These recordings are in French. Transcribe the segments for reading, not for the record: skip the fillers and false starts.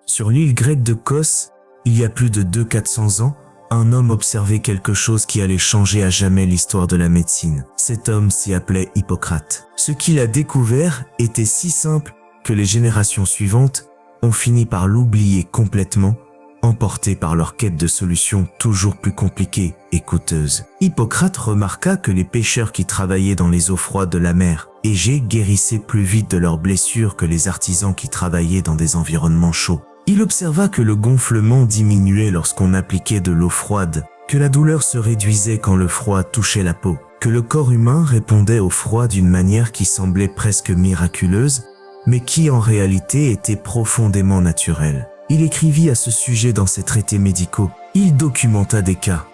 Sur l'île grecque de Kos, il y a plus de 400 ans, un homme observait quelque chose qui allait changer à jamais l'histoire de la médecine. Cet homme s'y appelait Hippocrate. Ce qu'il a découvert était si simple que les générations suivantes ont fini par l'oublier complètement, emportés par leur quête de solutions toujours plus compliquées et coûteuses. Hippocrate remarqua que les pêcheurs qui travaillaient dans les eaux froides de la mer Égée guérissaient plus vite de leurs blessures que les artisans qui travaillaient dans des environnements chauds. Il observa que le gonflement diminuait lorsqu'on appliquait de l'eau froide, que la douleur se réduisait quand le froid touchait la peau, que le corps humain répondait au froid d'une manière qui semblait presque miraculeuse, mais qui en réalité était profondément naturelle. Il écrivit à ce sujet dans ses traités médicaux. Il documenta des cas.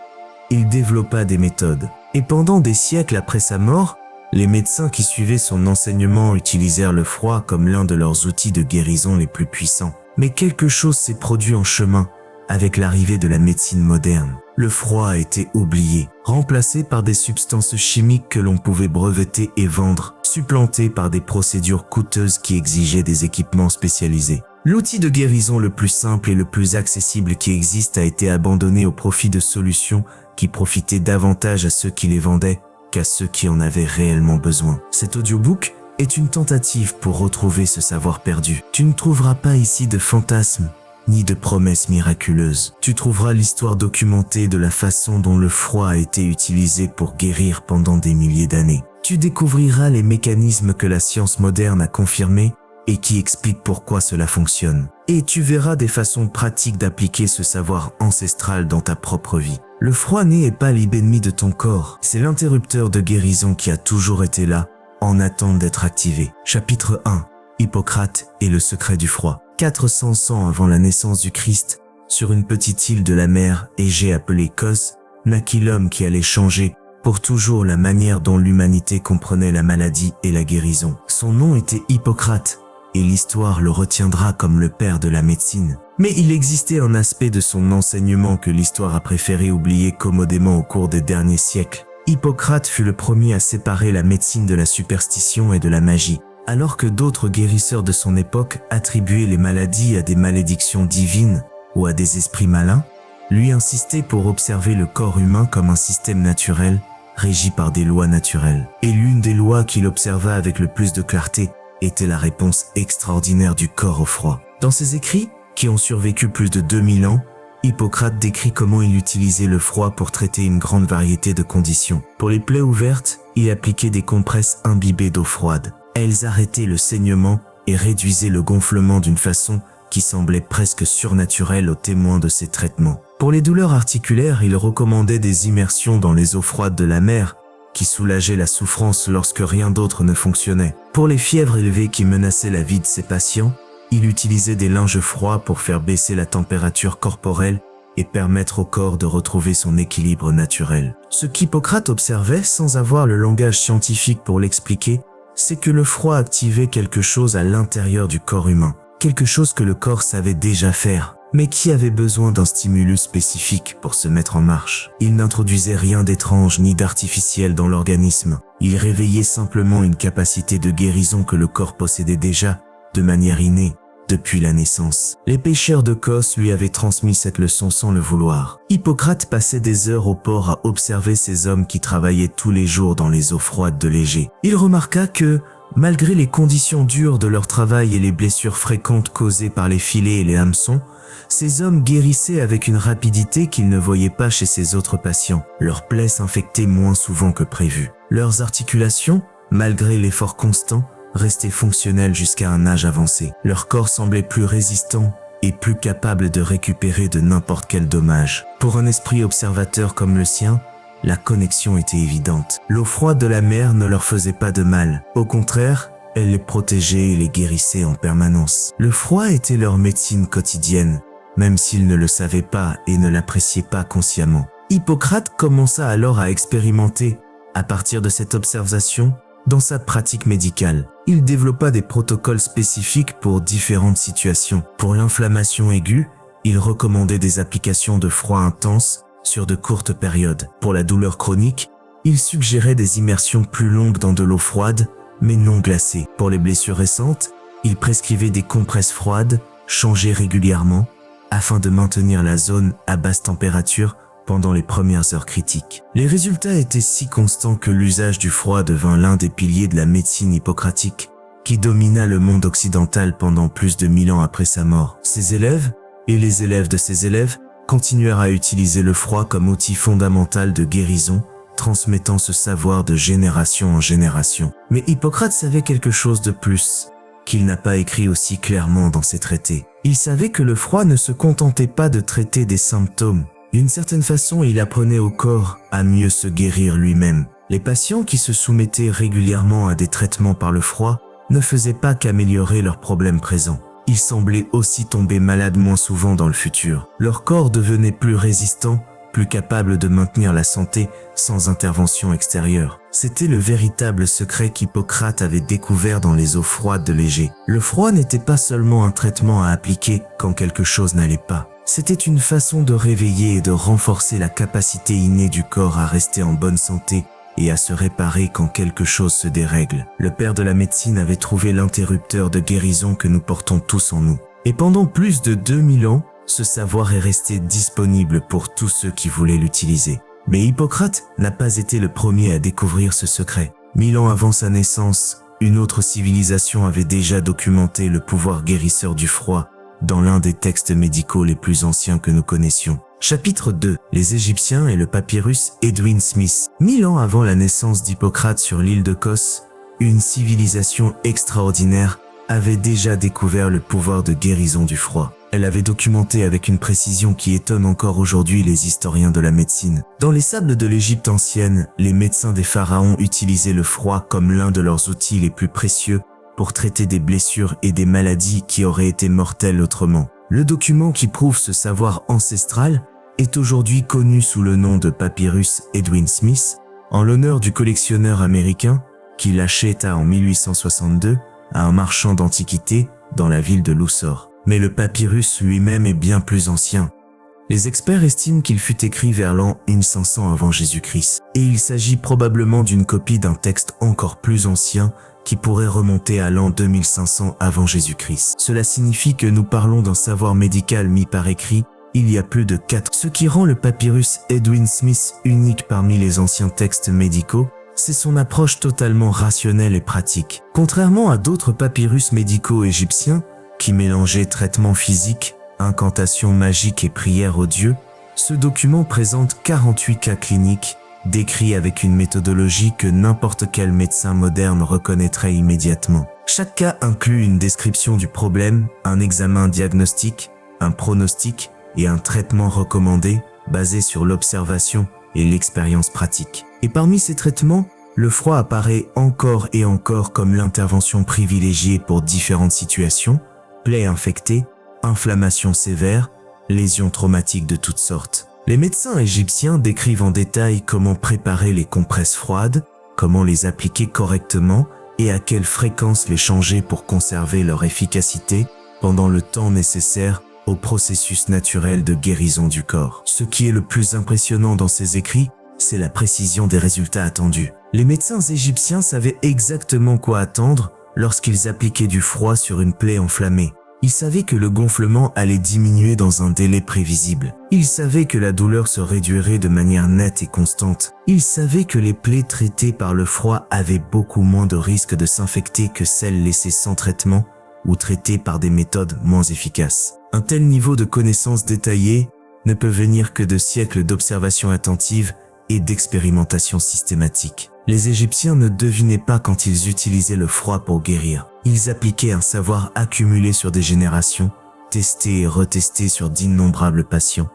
Il développa des méthodes. Et pendant des siècles après sa mort, les médecins qui suivaient son enseignement utilisèrent le froid comme l'un de leurs outils de guérison les plus puissants. Mais quelque chose s'est produit en chemin avec l'arrivée de la médecine moderne. Le froid a été oublié, remplacé par des substances chimiques que l'on pouvait breveter et vendre, supplanté par des procédures coûteuses qui exigeaient des équipements spécialisés. L'outil de guérison le plus simple et le plus accessible qui existe a été abandonné au profit de solutions qui profitaient davantage à ceux qui les vendaient qu'à ceux qui en avaient réellement besoin. Cet audiobook est une tentative pour retrouver ce savoir perdu. Tu ne trouveras pas ici de fantasmes ni de promesses miraculeuses. Tu trouveras l'histoire documentée de la façon dont le froid a été utilisé pour guérir pendant des milliers d'années. Tu découvriras les mécanismes que la science moderne a confirmés et qui expliquent pourquoi cela fonctionne. Et tu verras des façons pratiques d'appliquer ce savoir ancestral dans ta propre vie. Le froid n'est pas l'ennemi de ton corps, c'est l'interrupteur de guérison qui a toujours été là, en attente d'être activé. Chapitre 1. Hippocrate et le secret du froid. 400 ans avant la naissance du Christ, sur une petite île de la mer Égée appelée Kos, naquit l'homme qui allait changer pour toujours la manière dont l'humanité comprenait la maladie et la guérison. Son nom était Hippocrate, et l'histoire le retiendra comme le père de la médecine. Mais il existait un aspect de son enseignement que l'histoire a préféré oublier commodément au cours des derniers siècles. Hippocrate fut le premier à séparer la médecine de la superstition et de la magie. Alors que d'autres guérisseurs de son époque attribuaient les maladies à des malédictions divines ou à des esprits malins, lui insistait pour observer le corps humain comme un système naturel, régi par des lois naturelles. Et l'une des lois qu'il observa avec le plus de clarté était la réponse extraordinaire du corps au froid. Dans ses écrits, qui ont survécu plus de 2000 ans, Hippocrate décrit comment il utilisait le froid pour traiter une grande variété de conditions. Pour les plaies ouvertes, il appliquait des compresses imbibées d'eau froide. Elles arrêtaient le saignement et réduisaient le gonflement d'une façon qui semblait presque surnaturelle aux témoins de ces traitements. Pour les douleurs articulaires, il recommandait des immersions dans les eaux froides de la mer, qui soulageaient la souffrance lorsque rien d'autre ne fonctionnait. Pour les fièvres élevées qui menaçaient la vie de ses patients, il utilisait des linges froids pour faire baisser la température corporelle et permettre au corps de retrouver son équilibre naturel. Ce qu'Hippocrate observait, sans avoir le langage scientifique pour l'expliquer, c'est que le froid activait quelque chose à l'intérieur du corps humain, quelque chose que le corps savait déjà faire, mais qui avait besoin d'un stimulus spécifique pour se mettre en marche. Il n'introduisait rien d'étrange ni d'artificiel dans l'organisme. Il réveillait simplement une capacité de guérison que le corps possédait déjà, de manière innée, depuis la naissance. Les pêcheurs de Kos lui avaient transmis cette leçon sans le vouloir. Hippocrate passait des heures au port à observer ces hommes qui travaillaient tous les jours dans les eaux froides de l'Égée. Il remarqua que, malgré les conditions dures de leur travail et les blessures fréquentes causées par les filets et les hameçons, ces hommes guérissaient avec une rapidité qu'ils ne voyaient pas chez ces autres patients. Leurs plaies s'infectaient moins souvent que prévu. Leurs articulations, malgré l'effort constant, restaient fonctionnelles jusqu'à un âge avancé. Leur corps semblait plus résistant et plus capable de récupérer de n'importe quel dommage. Pour un esprit observateur comme le sien, la connexion était évidente. L'eau froide de la mer ne leur faisait pas de mal. Au contraire, elle les protégeait et les guérissait en permanence. Le froid était leur médecine quotidienne, même s'ils ne le savaient pas et ne l'appréciaient pas consciemment. Hippocrate commença alors à expérimenter, à partir de cette observation, dans sa pratique médicale. Il développa des protocoles spécifiques pour différentes situations. Pour l'inflammation aiguë, il recommandait des applications de froid intense sur de courtes périodes. Pour la douleur chronique, il suggérait des immersions plus longues dans de l'eau froide, mais non glacée. Pour les blessures récentes, il prescrivait des compresses froides changés régulièrement afin de maintenir la zone à basse température pendant les premières heures critiques. Les résultats étaient si constants que l'usage du froid devint l'un des piliers de la médecine hippocratique qui domina le monde occidental pendant plus de 1000 ans après sa mort. Ses élèves, et les élèves de ses élèves, continuèrent à utiliser le froid comme outil fondamental de guérison, transmettant ce savoir de génération en génération. Mais Hippocrate savait quelque chose de plus, qu'il n'a pas écrit aussi clairement dans ses traités. Il savait que le froid ne se contentait pas de traiter des symptômes. D'une certaine façon, il apprenait au corps à mieux se guérir lui-même. Les patients qui se soumettaient régulièrement à des traitements par le froid ne faisaient pas qu'améliorer leurs problèmes présents. Ils semblaient aussi tomber malades moins souvent dans le futur. Leur corps devenait plus résistant, plus capable de maintenir la santé sans intervention extérieure. C'était le véritable secret qu'Hippocrate avait découvert dans les eaux froides de l'Égée. Le froid n'était pas seulement un traitement à appliquer quand quelque chose n'allait pas. C'était une façon de réveiller et de renforcer la capacité innée du corps à rester en bonne santé et à se réparer quand quelque chose se dérègle. Le père de la médecine avait trouvé l'interrupteur de guérison que nous portons tous en nous. Et pendant plus de 2000 ans, ce savoir est resté disponible pour tous ceux qui voulaient l'utiliser. Mais Hippocrate n'a pas été le premier à découvrir ce secret. 1000 ans avant sa naissance, une autre civilisation avait déjà documenté le pouvoir guérisseur du froid dans l'un des textes médicaux les plus anciens que nous connaissions. Chapitre 2. Les Égyptiens et le papyrus Edwin Smith. 1000 ans avant la naissance d'Hippocrate sur l'île de Kos, une civilisation extraordinaire avait déjà découvert le pouvoir de guérison du froid. Elle avait documenté avec une précision qui étonne encore aujourd'hui les historiens de la médecine. Dans les sables de l'Égypte ancienne, les médecins des pharaons utilisaient le froid comme l'un de leurs outils les plus précieux pour traiter des blessures et des maladies qui auraient été mortelles autrement. Le document qui prouve ce savoir ancestral est aujourd'hui connu sous le nom de papyrus Edwin Smith, en l'honneur du collectionneur américain qui l'acheta en 1862 à un marchand d'antiquités dans la ville de Luxor. Mais le papyrus lui-même est bien plus ancien. Les experts estiment qu'il fut écrit vers l'an 1500 avant Jésus-Christ, et il s'agit probablement d'une copie d'un texte encore plus ancien qui pourrait remonter à l'an 2500 avant Jésus-Christ. Cela signifie que nous parlons d'un savoir médical mis par écrit il y a plus de 4. Ce qui rend le papyrus Edwin Smith unique parmi les anciens textes médicaux, c'est son approche totalement rationnelle et pratique. Contrairement à d'autres papyrus médicaux égyptiens, qui mélangeaient traitements physiques, incantations magiques et prières aux dieux, ce document présente 48 cas cliniques, décrits avec une méthodologie que n'importe quel médecin moderne reconnaîtrait immédiatement. Chaque cas inclut une description du problème, un examen diagnostique, un pronostic et un traitement recommandé basé sur l'observation et l'expérience pratique. Et parmi ces traitements, le froid apparaît encore et encore comme l'intervention privilégiée pour différentes situations, plaies infectées, inflammations sévères, lésions traumatiques de toutes sortes. Les médecins égyptiens décrivent en détail comment préparer les compresses froides, comment les appliquer correctement et à quelle fréquence les changer pour conserver leur efficacité pendant le temps nécessaire au processus naturel de guérison du corps. Ce qui est le plus impressionnant dans ces écrits, c'est la précision des résultats attendus. Les médecins égyptiens savaient exactement quoi attendre lorsqu'ils appliquaient du froid sur une plaie enflammée. Ils savaient que le gonflement allait diminuer dans un délai prévisible. Ils savaient que la douleur se réduirait de manière nette et constante. Ils savaient que les plaies traitées par le froid avaient beaucoup moins de risques de s'infecter que celles laissées sans traitement ou traitées par des méthodes moins efficaces. Un tel niveau de connaissance détaillée ne peut venir que de siècles d'observation attentive et d'expérimentation systématique. Les Égyptiens ne devinaient pas quand ils utilisaient le froid pour guérir. Ils appliquaient un savoir accumulé sur des générations, testé et retesté sur d'innombrables patients,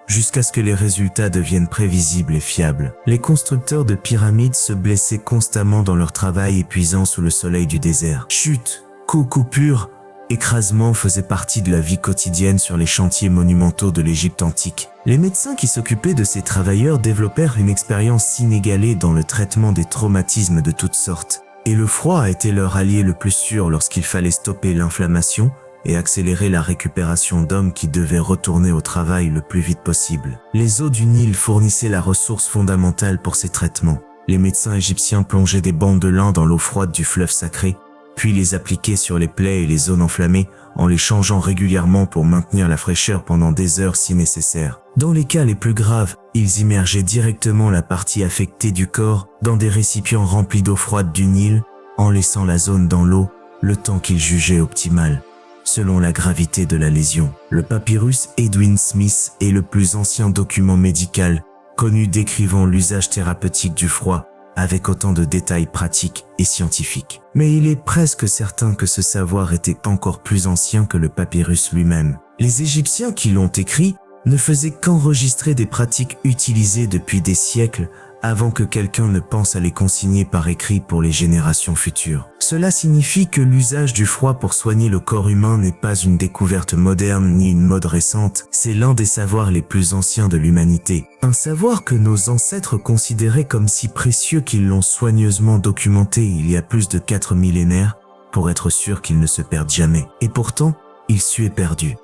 jusqu'à ce que les résultats deviennent prévisibles et fiables. Les constructeurs de pyramides se blessaient constamment dans leur travail épuisant sous le soleil du désert. Chutes, coups, coupures, écrasements faisaient partie de la vie quotidienne sur les chantiers monumentaux de l'Égypte antique. Les médecins qui s'occupaient de ces travailleurs développèrent une expérience inégalée dans le traitement des traumatismes de toutes sortes. Et le froid a été leur allié le plus sûr lorsqu'il fallait stopper l'inflammation et accélérer la récupération d'hommes qui devaient retourner au travail le plus vite possible. Les eaux du Nil fournissaient la ressource fondamentale pour ces traitements. Les médecins égyptiens plongeaient des bandes de lin dans l'eau froide du fleuve sacré, puis les appliquer sur les plaies et les zones enflammées en les changeant régulièrement pour maintenir la fraîcheur pendant des heures si nécessaire. Dans les cas les plus graves, ils immergeaient directement la partie affectée du corps dans des récipients remplis d'eau froide du Nil, en laissant la zone dans l'eau le temps qu'ils jugeaient optimal, selon la gravité de la lésion. Le papyrus Edwin Smith est le plus ancien document médical connu décrivant l'usage thérapeutique du froid avec autant de détails pratiques et scientifiques. Mais il est presque certain que ce savoir était encore plus ancien que le papyrus lui-même. Les Égyptiens qui l'ont écrit ne faisaient qu'enregistrer des pratiques utilisées depuis des siècles avant que quelqu'un ne pense à les consigner par écrit pour les générations futures. Cela signifie que l'usage du froid pour soigner le corps humain n'est pas une découverte moderne ni une mode récente, c'est l'un des savoirs les plus anciens de l'humanité. Un savoir que nos ancêtres considéraient comme si précieux qu'ils l'ont soigneusement documenté il y a plus de 4 millénaires pour être sûr qu'il ne se perde jamais. Et pourtant, il s'y est perdu.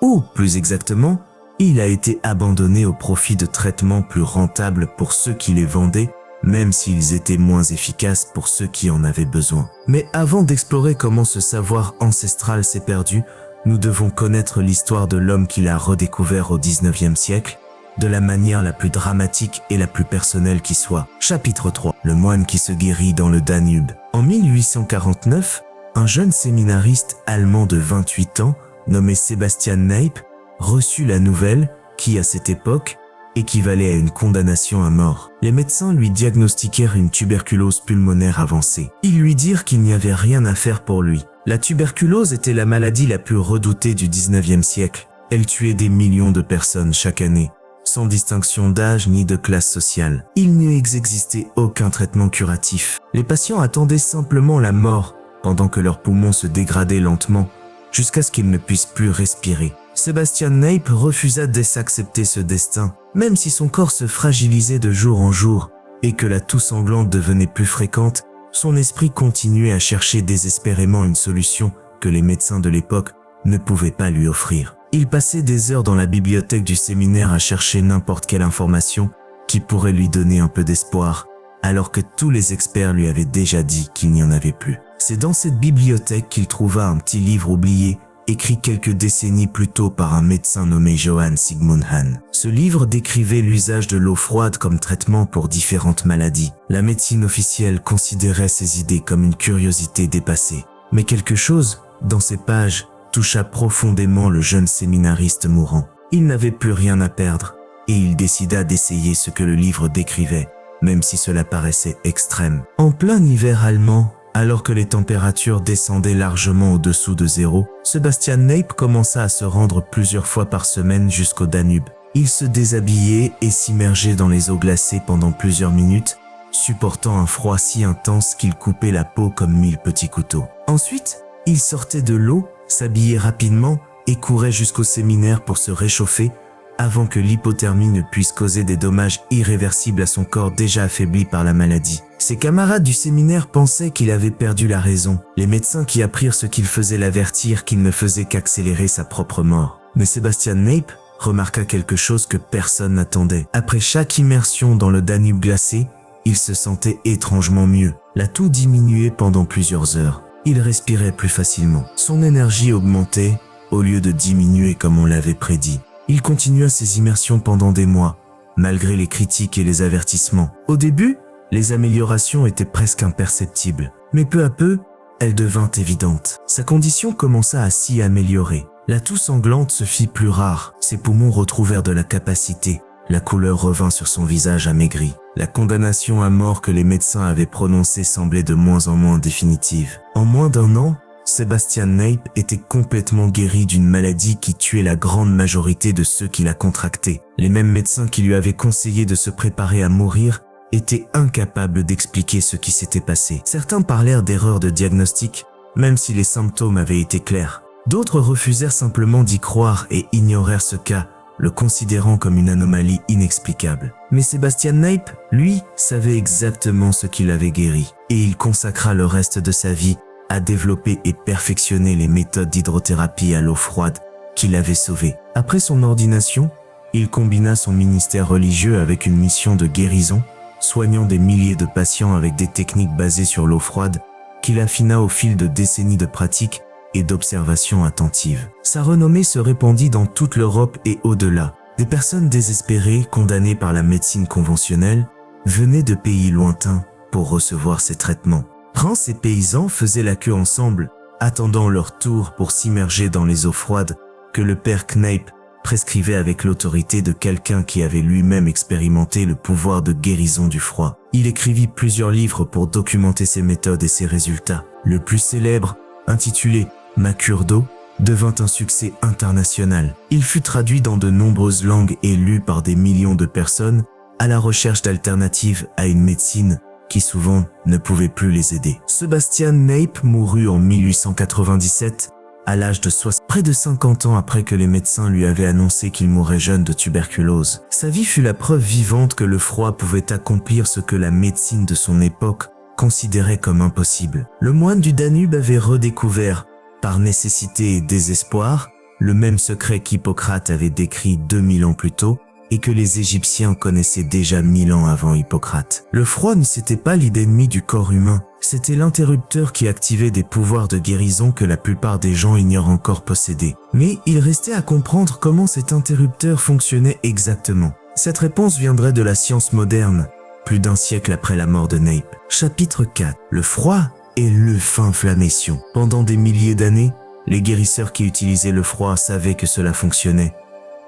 Ou, plus exactement, il a été abandonné au profit de traitements plus rentables pour ceux qui les vendaient, même s'ils étaient moins efficaces pour ceux qui en avaient besoin. Mais avant d'explorer comment ce savoir ancestral s'est perdu, nous devons connaître l'histoire de l'homme qui l'a redécouvert au XIXe siècle, de la manière la plus dramatique et la plus personnelle qui soit. Chapitre 3. Le moine qui se guérit dans le Danube. En 1849, un jeune séminariste allemand de 28 ans, nommé Sebastian Kneipp, reçut la nouvelle qui, à cette époque, équivalait à une condamnation à mort. Les médecins lui diagnostiquèrent une tuberculose pulmonaire avancée. Ils lui dirent qu'il n'y avait rien à faire pour lui. La tuberculose était la maladie la plus redoutée du XIXe siècle. Elle tuait des millions de personnes chaque année, sans distinction d'âge ni de classe sociale. Il n'y existait aucun traitement curatif. Les patients attendaient simplement la mort, pendant que leurs poumons se dégradaient lentement, jusqu'à ce qu'ils ne puissent plus respirer. Sebastian Kneipp refusa d'accepter ce destin, même si son corps se fragilisait de jour en jour et que la toux sanglante devenait plus fréquente, son esprit continuait à chercher désespérément une solution que les médecins de l'époque ne pouvaient pas lui offrir. Il passait des heures dans la bibliothèque du séminaire à chercher n'importe quelle information qui pourrait lui donner un peu d'espoir, alors que tous les experts lui avaient déjà dit qu'il n'y en avait plus. C'est dans cette bibliothèque qu'il trouva un petit livre oublié, écrit quelques décennies plus tôt par un médecin nommé Johann Sigmund Hahn. Ce livre décrivait l'usage de l'eau froide comme traitement pour différentes maladies. La médecine officielle considérait ces idées comme une curiosité dépassée. Mais quelque chose, dans ces pages, toucha profondément le jeune séminariste mourant. Il n'avait plus rien à perdre, et il décida d'essayer ce que le livre décrivait, même si cela paraissait extrême. En plein hiver allemand, alors que les températures descendaient largement au-dessous de zéro, Sebastian Kneipp commença à se rendre plusieurs fois par semaine jusqu'au Danube. Il se déshabillait et s'immergeait dans les eaux glacées pendant plusieurs minutes, supportant un froid si intense qu'il coupait la peau comme 1000 petits couteaux. Ensuite, il sortait de l'eau, s'habillait rapidement et courait jusqu'au séminaire pour se réchauffer, avant que l'hypothermie ne puisse causer des dommages irréversibles à son corps déjà affaibli par la maladie. Ses camarades du séminaire pensaient qu'il avait perdu la raison. Les médecins qui apprirent ce qu'il faisait l'avertirent qu'il ne faisait qu'accélérer sa propre mort. Mais Sebastian Kneipp remarqua quelque chose que personne n'attendait. Après chaque immersion dans le Danube glacé, il se sentait étrangement mieux. La toux diminuait pendant plusieurs heures. Il respirait plus facilement. Son énergie augmentait au lieu de diminuer comme on l'avait prédit. Il continua ses immersions pendant des mois, malgré les critiques et les avertissements. Au début, les améliorations étaient presque imperceptibles, mais peu à peu, elles devinrent évidentes. Sa condition commença à s'y améliorer. La toux sanglante se fit plus rare, ses poumons retrouvèrent de la capacité, la couleur revint sur son visage amaigri. La condamnation à mort que les médecins avaient prononcée semblait de moins en moins définitive. En moins d'1 an, Sebastian Kneipp était complètement guéri d'une maladie qui tuait la grande majorité de ceux qui la contractaient. Les mêmes médecins qui lui avaient conseillé de se préparer à mourir étaient incapables d'expliquer ce qui s'était passé. Certains parlèrent d'erreurs de diagnostic, même si les symptômes avaient été clairs. D'autres refusèrent simplement d'y croire et ignorèrent ce cas, le considérant comme une anomalie inexplicable. Mais Sebastian Kneipp, lui, savait exactement ce qui l'avait guéri, et il consacra le reste de sa vie à développer et perfectionner les méthodes d'hydrothérapie à l'eau froide qui l'avaient sauvé. Après son ordination, il combina son ministère religieux avec une mission de guérison, soignant des milliers de patients avec des techniques basées sur l'eau froide qu'il affina au fil de décennies de pratique et d'observations attentives. Sa renommée se répandit dans toute l'Europe et au-delà. Des personnes désespérées, condamnées par la médecine conventionnelle, venaient de pays lointains pour recevoir ces traitements. Princes et paysans faisaient la queue ensemble, attendant leur tour pour s'immerger dans les eaux froides que le père Kneipp prescrivait avec l'autorité de quelqu'un qui avait lui-même expérimenté le pouvoir de guérison du froid. Il écrivit plusieurs livres pour documenter ses méthodes et ses résultats. Le plus célèbre, intitulé « Ma cure d'eau », devint un succès international. Il fut traduit dans de nombreuses langues et lu par des millions de personnes à la recherche d'alternatives à une médecine qui souvent ne pouvait plus les aider. Sebastian Kneipp mourut en 1897 à l'âge de près de 50 ans après que les médecins lui avaient annoncé qu'il mourrait jeune de tuberculose. Sa vie fut la preuve vivante que le froid pouvait accomplir ce que la médecine de son époque considérait comme impossible. Le moine du Danube avait redécouvert, par nécessité et désespoir, le même secret qu'Hippocrate avait décrit 2000 ans plus tôt et que les Égyptiens connaissaient déjà 1000 ans avant Hippocrate. Le froid ne s'était pas l'ennemi du corps humain, c'était l'interrupteur qui activait des pouvoirs de guérison que la plupart des gens ignorent encore posséder. Mais il restait à comprendre comment cet interrupteur fonctionnait exactement. Cette réponse viendrait de la science moderne, plus d'un siècle après la mort de Kneipp. Chapitre 4. Le froid et l'inflammation. Pendant des milliers d'années, les guérisseurs qui utilisaient le froid savaient que cela fonctionnait,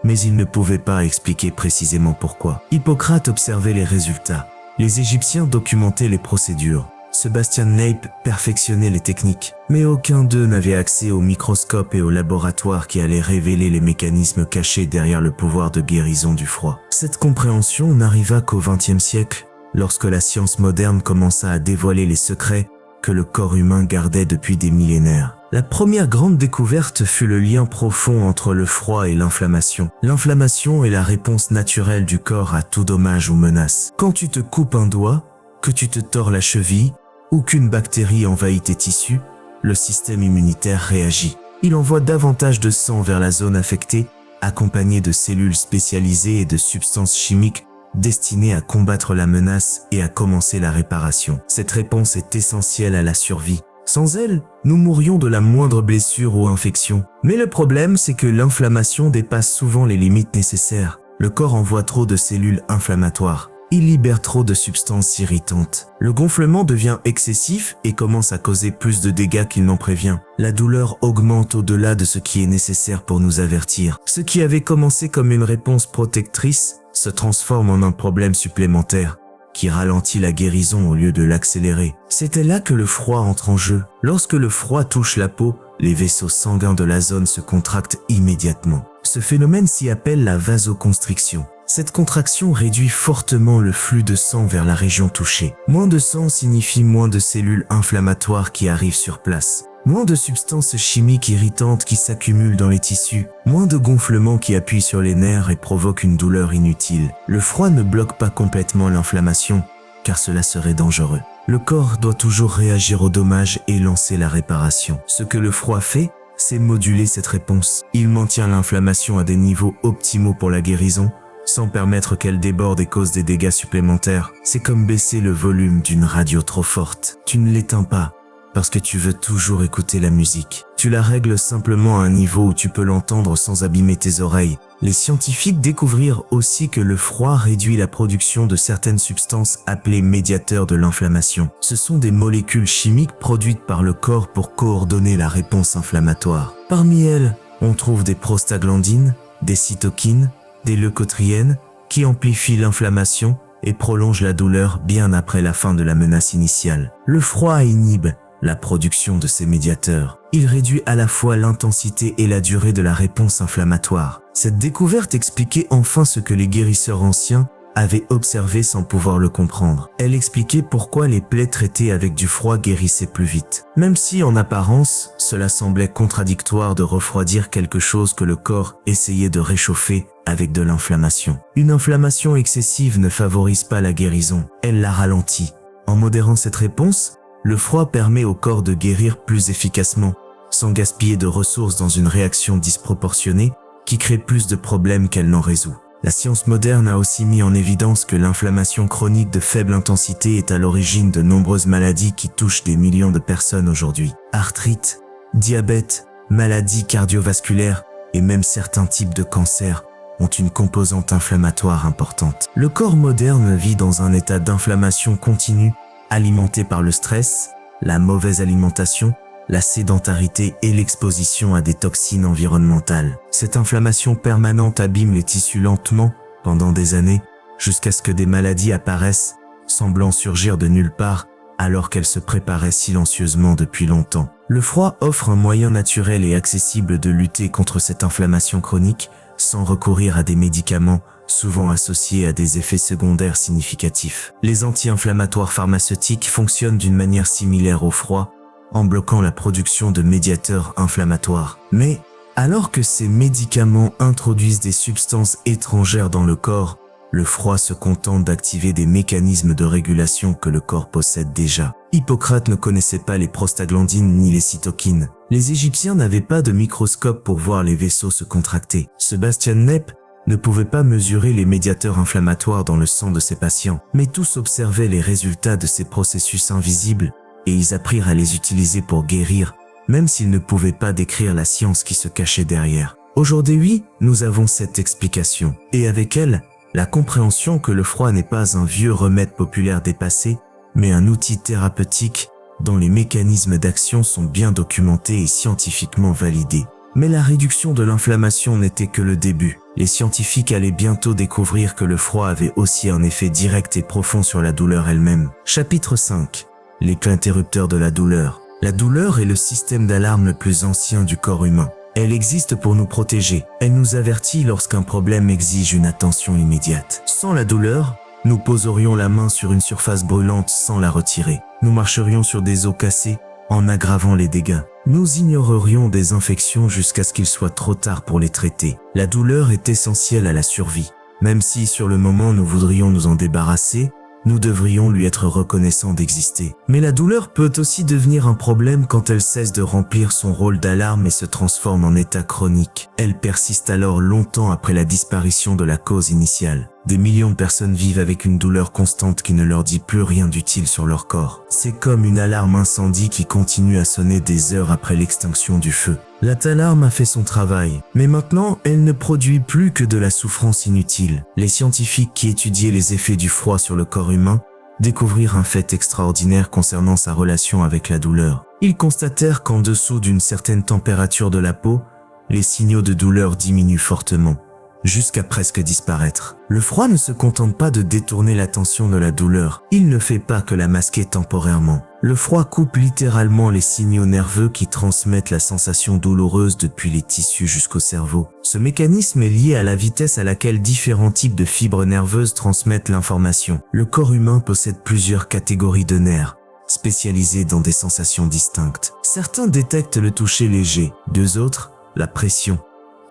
mais ils ne pouvaient pas expliquer précisément pourquoi. Hippocrate observait les résultats. Les Égyptiens documentaient les procédures. Sebastian Kneipp perfectionnait les techniques. Mais aucun d'eux n'avait accès au microscope et au laboratoire qui allaient révéler les mécanismes cachés derrière le pouvoir de guérison du froid. Cette compréhension n'arriva qu'au XXe siècle, lorsque la science moderne commença à dévoiler les secrets que le corps humain gardait depuis des millénaires. La première grande découverte fut le lien profond entre le froid et l'inflammation. L'inflammation est la réponse naturelle du corps à tout dommage ou menace. Quand tu te coupes un doigt, que tu te tords la cheville ou qu'une bactérie envahit tes tissus, le système immunitaire réagit. Il envoie davantage de sang vers la zone affectée, accompagné de cellules spécialisées et de substances chimiques destinées à combattre la menace et à commencer la réparation. Cette réponse est essentielle à la survie. Sans elle, nous mourrions de la moindre blessure ou infection. Mais le problème, c'est que l'inflammation dépasse souvent les limites nécessaires. Le corps envoie trop de cellules inflammatoires. Il libère trop de substances irritantes. Le gonflement devient excessif et commence à causer plus de dégâts qu'il n'en prévient. La douleur augmente au-delà de ce qui est nécessaire pour nous avertir. Ce qui avait commencé comme une réponse protectrice se transforme en un problème supplémentaire qui ralentit la guérison au lieu de l'accélérer. C'était là que le froid entre en jeu. Lorsque le froid touche la peau, les vaisseaux sanguins de la zone se contractent immédiatement. Ce phénomène s'y appelle la vasoconstriction. Cette contraction réduit fortement le flux de sang vers la région touchée. Moins de sang signifie moins de cellules inflammatoires qui arrivent sur place. Moins de substances chimiques irritantes qui s'accumulent dans les tissus, moins de gonflements qui appuient sur les nerfs et provoquent une douleur inutile. Le froid ne bloque pas complètement l'inflammation, car cela serait dangereux. Le corps doit toujours réagir au dommage et lancer la réparation. Ce que le froid fait, c'est moduler cette réponse. Il maintient l'inflammation à des niveaux optimaux pour la guérison, sans permettre qu'elle déborde et cause des dégâts supplémentaires. C'est comme baisser le volume d'une radio trop forte. Tu ne l'éteins pas, parce que tu veux toujours écouter la musique. Tu la règles simplement à un niveau où tu peux l'entendre sans abîmer tes oreilles. Les scientifiques découvrirent aussi que le froid réduit la production de certaines substances appelées médiateurs de l'inflammation. Ce sont des molécules chimiques produites par le corps pour coordonner la réponse inflammatoire. Parmi elles, on trouve des prostaglandines, des cytokines, des leucotriènes qui amplifient l'inflammation et prolongent la douleur bien après la fin de la menace initiale. Le froid inhibe la production de ces médiateurs. Il réduit à la fois l'intensité et la durée de la réponse inflammatoire. Cette découverte expliquait enfin ce que les guérisseurs anciens avaient observé sans pouvoir le comprendre. Elle expliquait pourquoi les plaies traitées avec du froid guérissaient plus vite. Même si, en apparence, cela semblait contradictoire de refroidir quelque chose que le corps essayait de réchauffer avec de l'inflammation. Une inflammation excessive ne favorise pas la guérison, elle la ralentit. En modérant cette réponse, le froid permet au corps de guérir plus efficacement, sans gaspiller de ressources dans une réaction disproportionnée qui crée plus de problèmes qu'elle n'en résout. La science moderne a aussi mis en évidence que l'inflammation chronique de faible intensité est à l'origine de nombreuses maladies qui touchent des millions de personnes aujourd'hui. Arthrite, diabète, maladies cardiovasculaires et même certains types de cancers ont une composante inflammatoire importante. Le corps moderne vit dans un état d'inflammation continue, alimenté par le stress, la mauvaise alimentation, la sédentarité et l'exposition à des toxines environnementales. Cette inflammation permanente abîme les tissus lentement, pendant des années, jusqu'à ce que des maladies apparaissent, semblant surgir de nulle part, alors qu'elles se préparaient silencieusement depuis longtemps. Le froid offre un moyen naturel et accessible de lutter contre cette inflammation chronique, sans recourir à des médicaments, souvent associés à des effets secondaires significatifs. Les anti-inflammatoires pharmaceutiques fonctionnent d'une manière similaire au froid, en bloquant la production de médiateurs inflammatoires. Mais, alors que ces médicaments introduisent des substances étrangères dans le corps, le froid se contente d'activer des mécanismes de régulation que le corps possède déjà. Hippocrate ne connaissait pas les prostaglandines ni les cytokines. Les Égyptiens n'avaient pas de microscope pour voir les vaisseaux se contracter. Sebastian Knepp ne pouvait pas mesurer les médiateurs inflammatoires dans le sang de ses patients. Mais tous observaient les résultats de ces processus invisibles et ils apprirent à les utiliser pour guérir, même s'ils ne pouvaient pas décrire la science qui se cachait derrière. Aujourd'hui, nous avons cette explication, et avec elle, la compréhension que le froid n'est pas un vieux remède populaire dépassé, mais un outil thérapeutique dont les mécanismes d'action sont bien documentés et scientifiquement validés. Mais la réduction de l'inflammation n'était que le début. Les scientifiques allaient bientôt découvrir que le froid avait aussi un effet direct et profond sur la douleur elle-même. Chapitre 5. Les interrupteurs de la douleur. La douleur est le système d'alarme le plus ancien du corps humain. Elle existe pour nous protéger. Elle nous avertit lorsqu'un problème exige une attention immédiate. Sans la douleur, nous poserions la main sur une surface brûlante sans la retirer. Nous marcherions sur des os cassés en aggravant les dégâts. Nous ignorerions des infections jusqu'à ce qu'il soit trop tard pour les traiter. La douleur est essentielle à la survie. Même si sur le moment nous voudrions nous en débarrasser, nous devrions lui être reconnaissants d'exister. Mais la douleur peut aussi devenir un problème quand elle cesse de remplir son rôle d'alarme et se transforme en état chronique. Elle persiste alors longtemps après la disparition de la cause initiale. Des millions de personnes vivent avec une douleur constante qui ne leur dit plus rien d'utile sur leur corps. C'est comme une alarme incendie qui continue à sonner des heures après l'extinction du feu. La alarme a fait son travail, mais maintenant, elle ne produit plus que de la souffrance inutile. Les scientifiques qui étudiaient les effets du froid sur le corps humain découvrirent un fait extraordinaire concernant sa relation avec la douleur. Ils constatèrent qu'en dessous d'une certaine température de la peau, les signaux de douleur diminuent fortement, jusqu'à presque disparaître. Le froid ne se contente pas de détourner l'attention de la douleur, il ne fait pas que la masquer temporairement. Le froid coupe littéralement les signaux nerveux qui transmettent la sensation douloureuse depuis les tissus jusqu'au cerveau. Ce mécanisme est lié à la vitesse à laquelle différents types de fibres nerveuses transmettent l'information. Le corps humain possède plusieurs catégories de nerfs, spécialisés dans des sensations distinctes. Certains détectent le toucher léger, deux autres, la pression,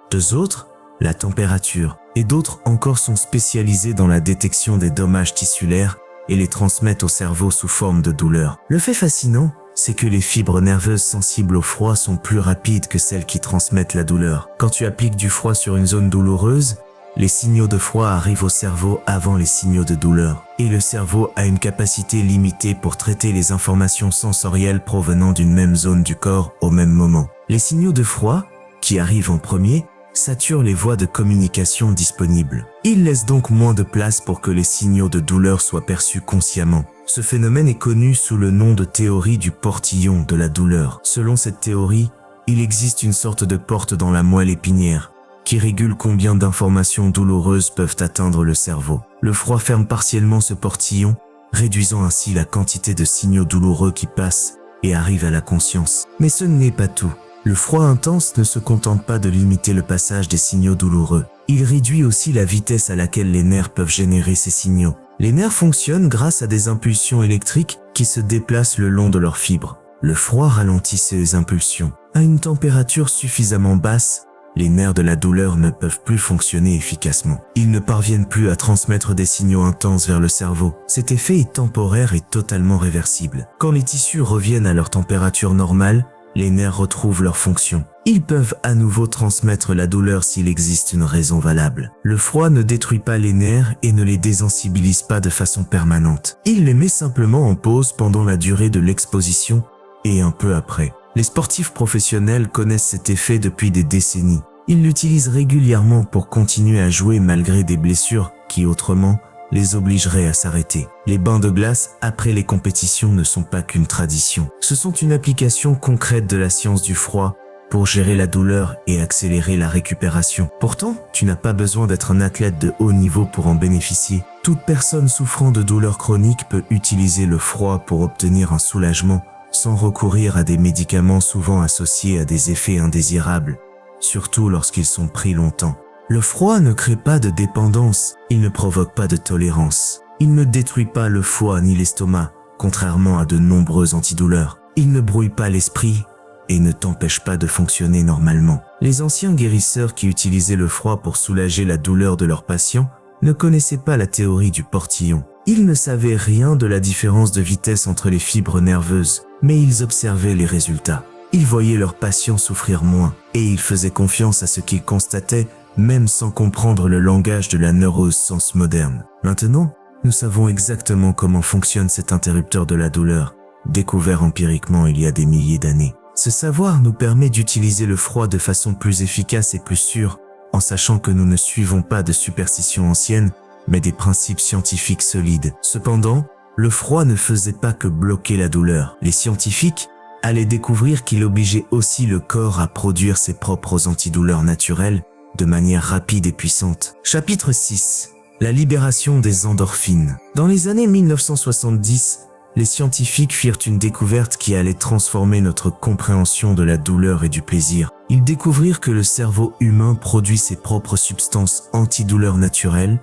deux autres, la température, et d'autres encore sont spécialisés dans la détection des dommages tissulaires et les transmettent au cerveau sous forme de douleur. Le fait fascinant, c'est que les fibres nerveuses sensibles au froid sont plus rapides que celles qui transmettent la douleur. Quand tu appliques du froid sur une zone douloureuse, les signaux de froid arrivent au cerveau avant les signaux de douleur. Et le cerveau a une capacité limitée pour traiter les informations sensorielles provenant d'une même zone du corps au même moment. Les signaux de froid, qui arrivent en premier, sature les voies de communication disponibles. Il laisse donc moins de place pour que les signaux de douleur soient perçus consciemment. Ce phénomène est connu sous le nom de théorie du portillon de la douleur. Selon cette théorie, il existe une sorte de porte dans la moelle épinière qui régule combien d'informations douloureuses peuvent atteindre le cerveau. Le froid ferme partiellement ce portillon, réduisant ainsi la quantité de signaux douloureux qui passent et arrivent à la conscience. Mais ce n'est pas tout. Le froid intense ne se contente pas de limiter le passage des signaux douloureux. Il réduit aussi la vitesse à laquelle les nerfs peuvent générer ces signaux. Les nerfs fonctionnent grâce à des impulsions électriques qui se déplacent le long de leurs fibres. Le froid ralentit ces impulsions. À une température suffisamment basse, les nerfs de la douleur ne peuvent plus fonctionner efficacement. Ils ne parviennent plus à transmettre des signaux intenses vers le cerveau. Cet effet est temporaire et totalement réversible. Quand les tissus reviennent à leur température normale, les nerfs retrouvent leur fonction. Ils peuvent à nouveau transmettre la douleur s'il existe une raison valable. Le froid ne détruit pas les nerfs et ne les désensibilise pas de façon permanente. Il les met simplement en pause pendant la durée de l'exposition et un peu après. Les sportifs professionnels connaissent cet effet depuis des décennies. Ils l'utilisent régulièrement pour continuer à jouer malgré des blessures qui autrement les obligeraient à s'arrêter. Les bains de glace après les compétitions ne sont pas qu'une tradition. Ce sont une application concrète de la science du froid pour gérer la douleur et accélérer la récupération. Pourtant, tu n'as pas besoin d'être un athlète de haut niveau pour en bénéficier. Toute personne souffrant de douleurs chroniques peut utiliser le froid pour obtenir un soulagement sans recourir à des médicaments souvent associés à des effets indésirables, surtout lorsqu'ils sont pris longtemps. Le froid ne crée pas de dépendance, il ne provoque pas de tolérance. Il ne détruit pas le foie ni l'estomac, contrairement à de nombreux antidouleurs. Il ne brouille pas l'esprit et ne t'empêche pas de fonctionner normalement. Les anciens guérisseurs qui utilisaient le froid pour soulager la douleur de leurs patients ne connaissaient pas la théorie du portillon. Ils ne savaient rien de la différence de vitesse entre les fibres nerveuses, mais ils observaient les résultats. Ils voyaient leurs patients souffrir moins et ils faisaient confiance à ce qu'ils constataient même sans comprendre le langage de la neuroscience moderne. Maintenant, nous savons exactement comment fonctionne cet interrupteur de la douleur, découvert empiriquement il y a des milliers d'années. Ce savoir nous permet d'utiliser le froid de façon plus efficace et plus sûre, en sachant que nous ne suivons pas de superstitions anciennes, mais des principes scientifiques solides. Cependant, le froid ne faisait pas que bloquer la douleur. Les scientifiques allaient découvrir qu'il obligeait aussi le corps à produire ses propres antidouleurs naturelles, de manière rapide et puissante. Chapitre 6. La libération des endorphines. Dans les années 1970, les scientifiques firent une découverte qui allait transformer notre compréhension de la douleur et du plaisir. Ils découvrirent que le cerveau humain produit ses propres substances antidouleurs naturelles,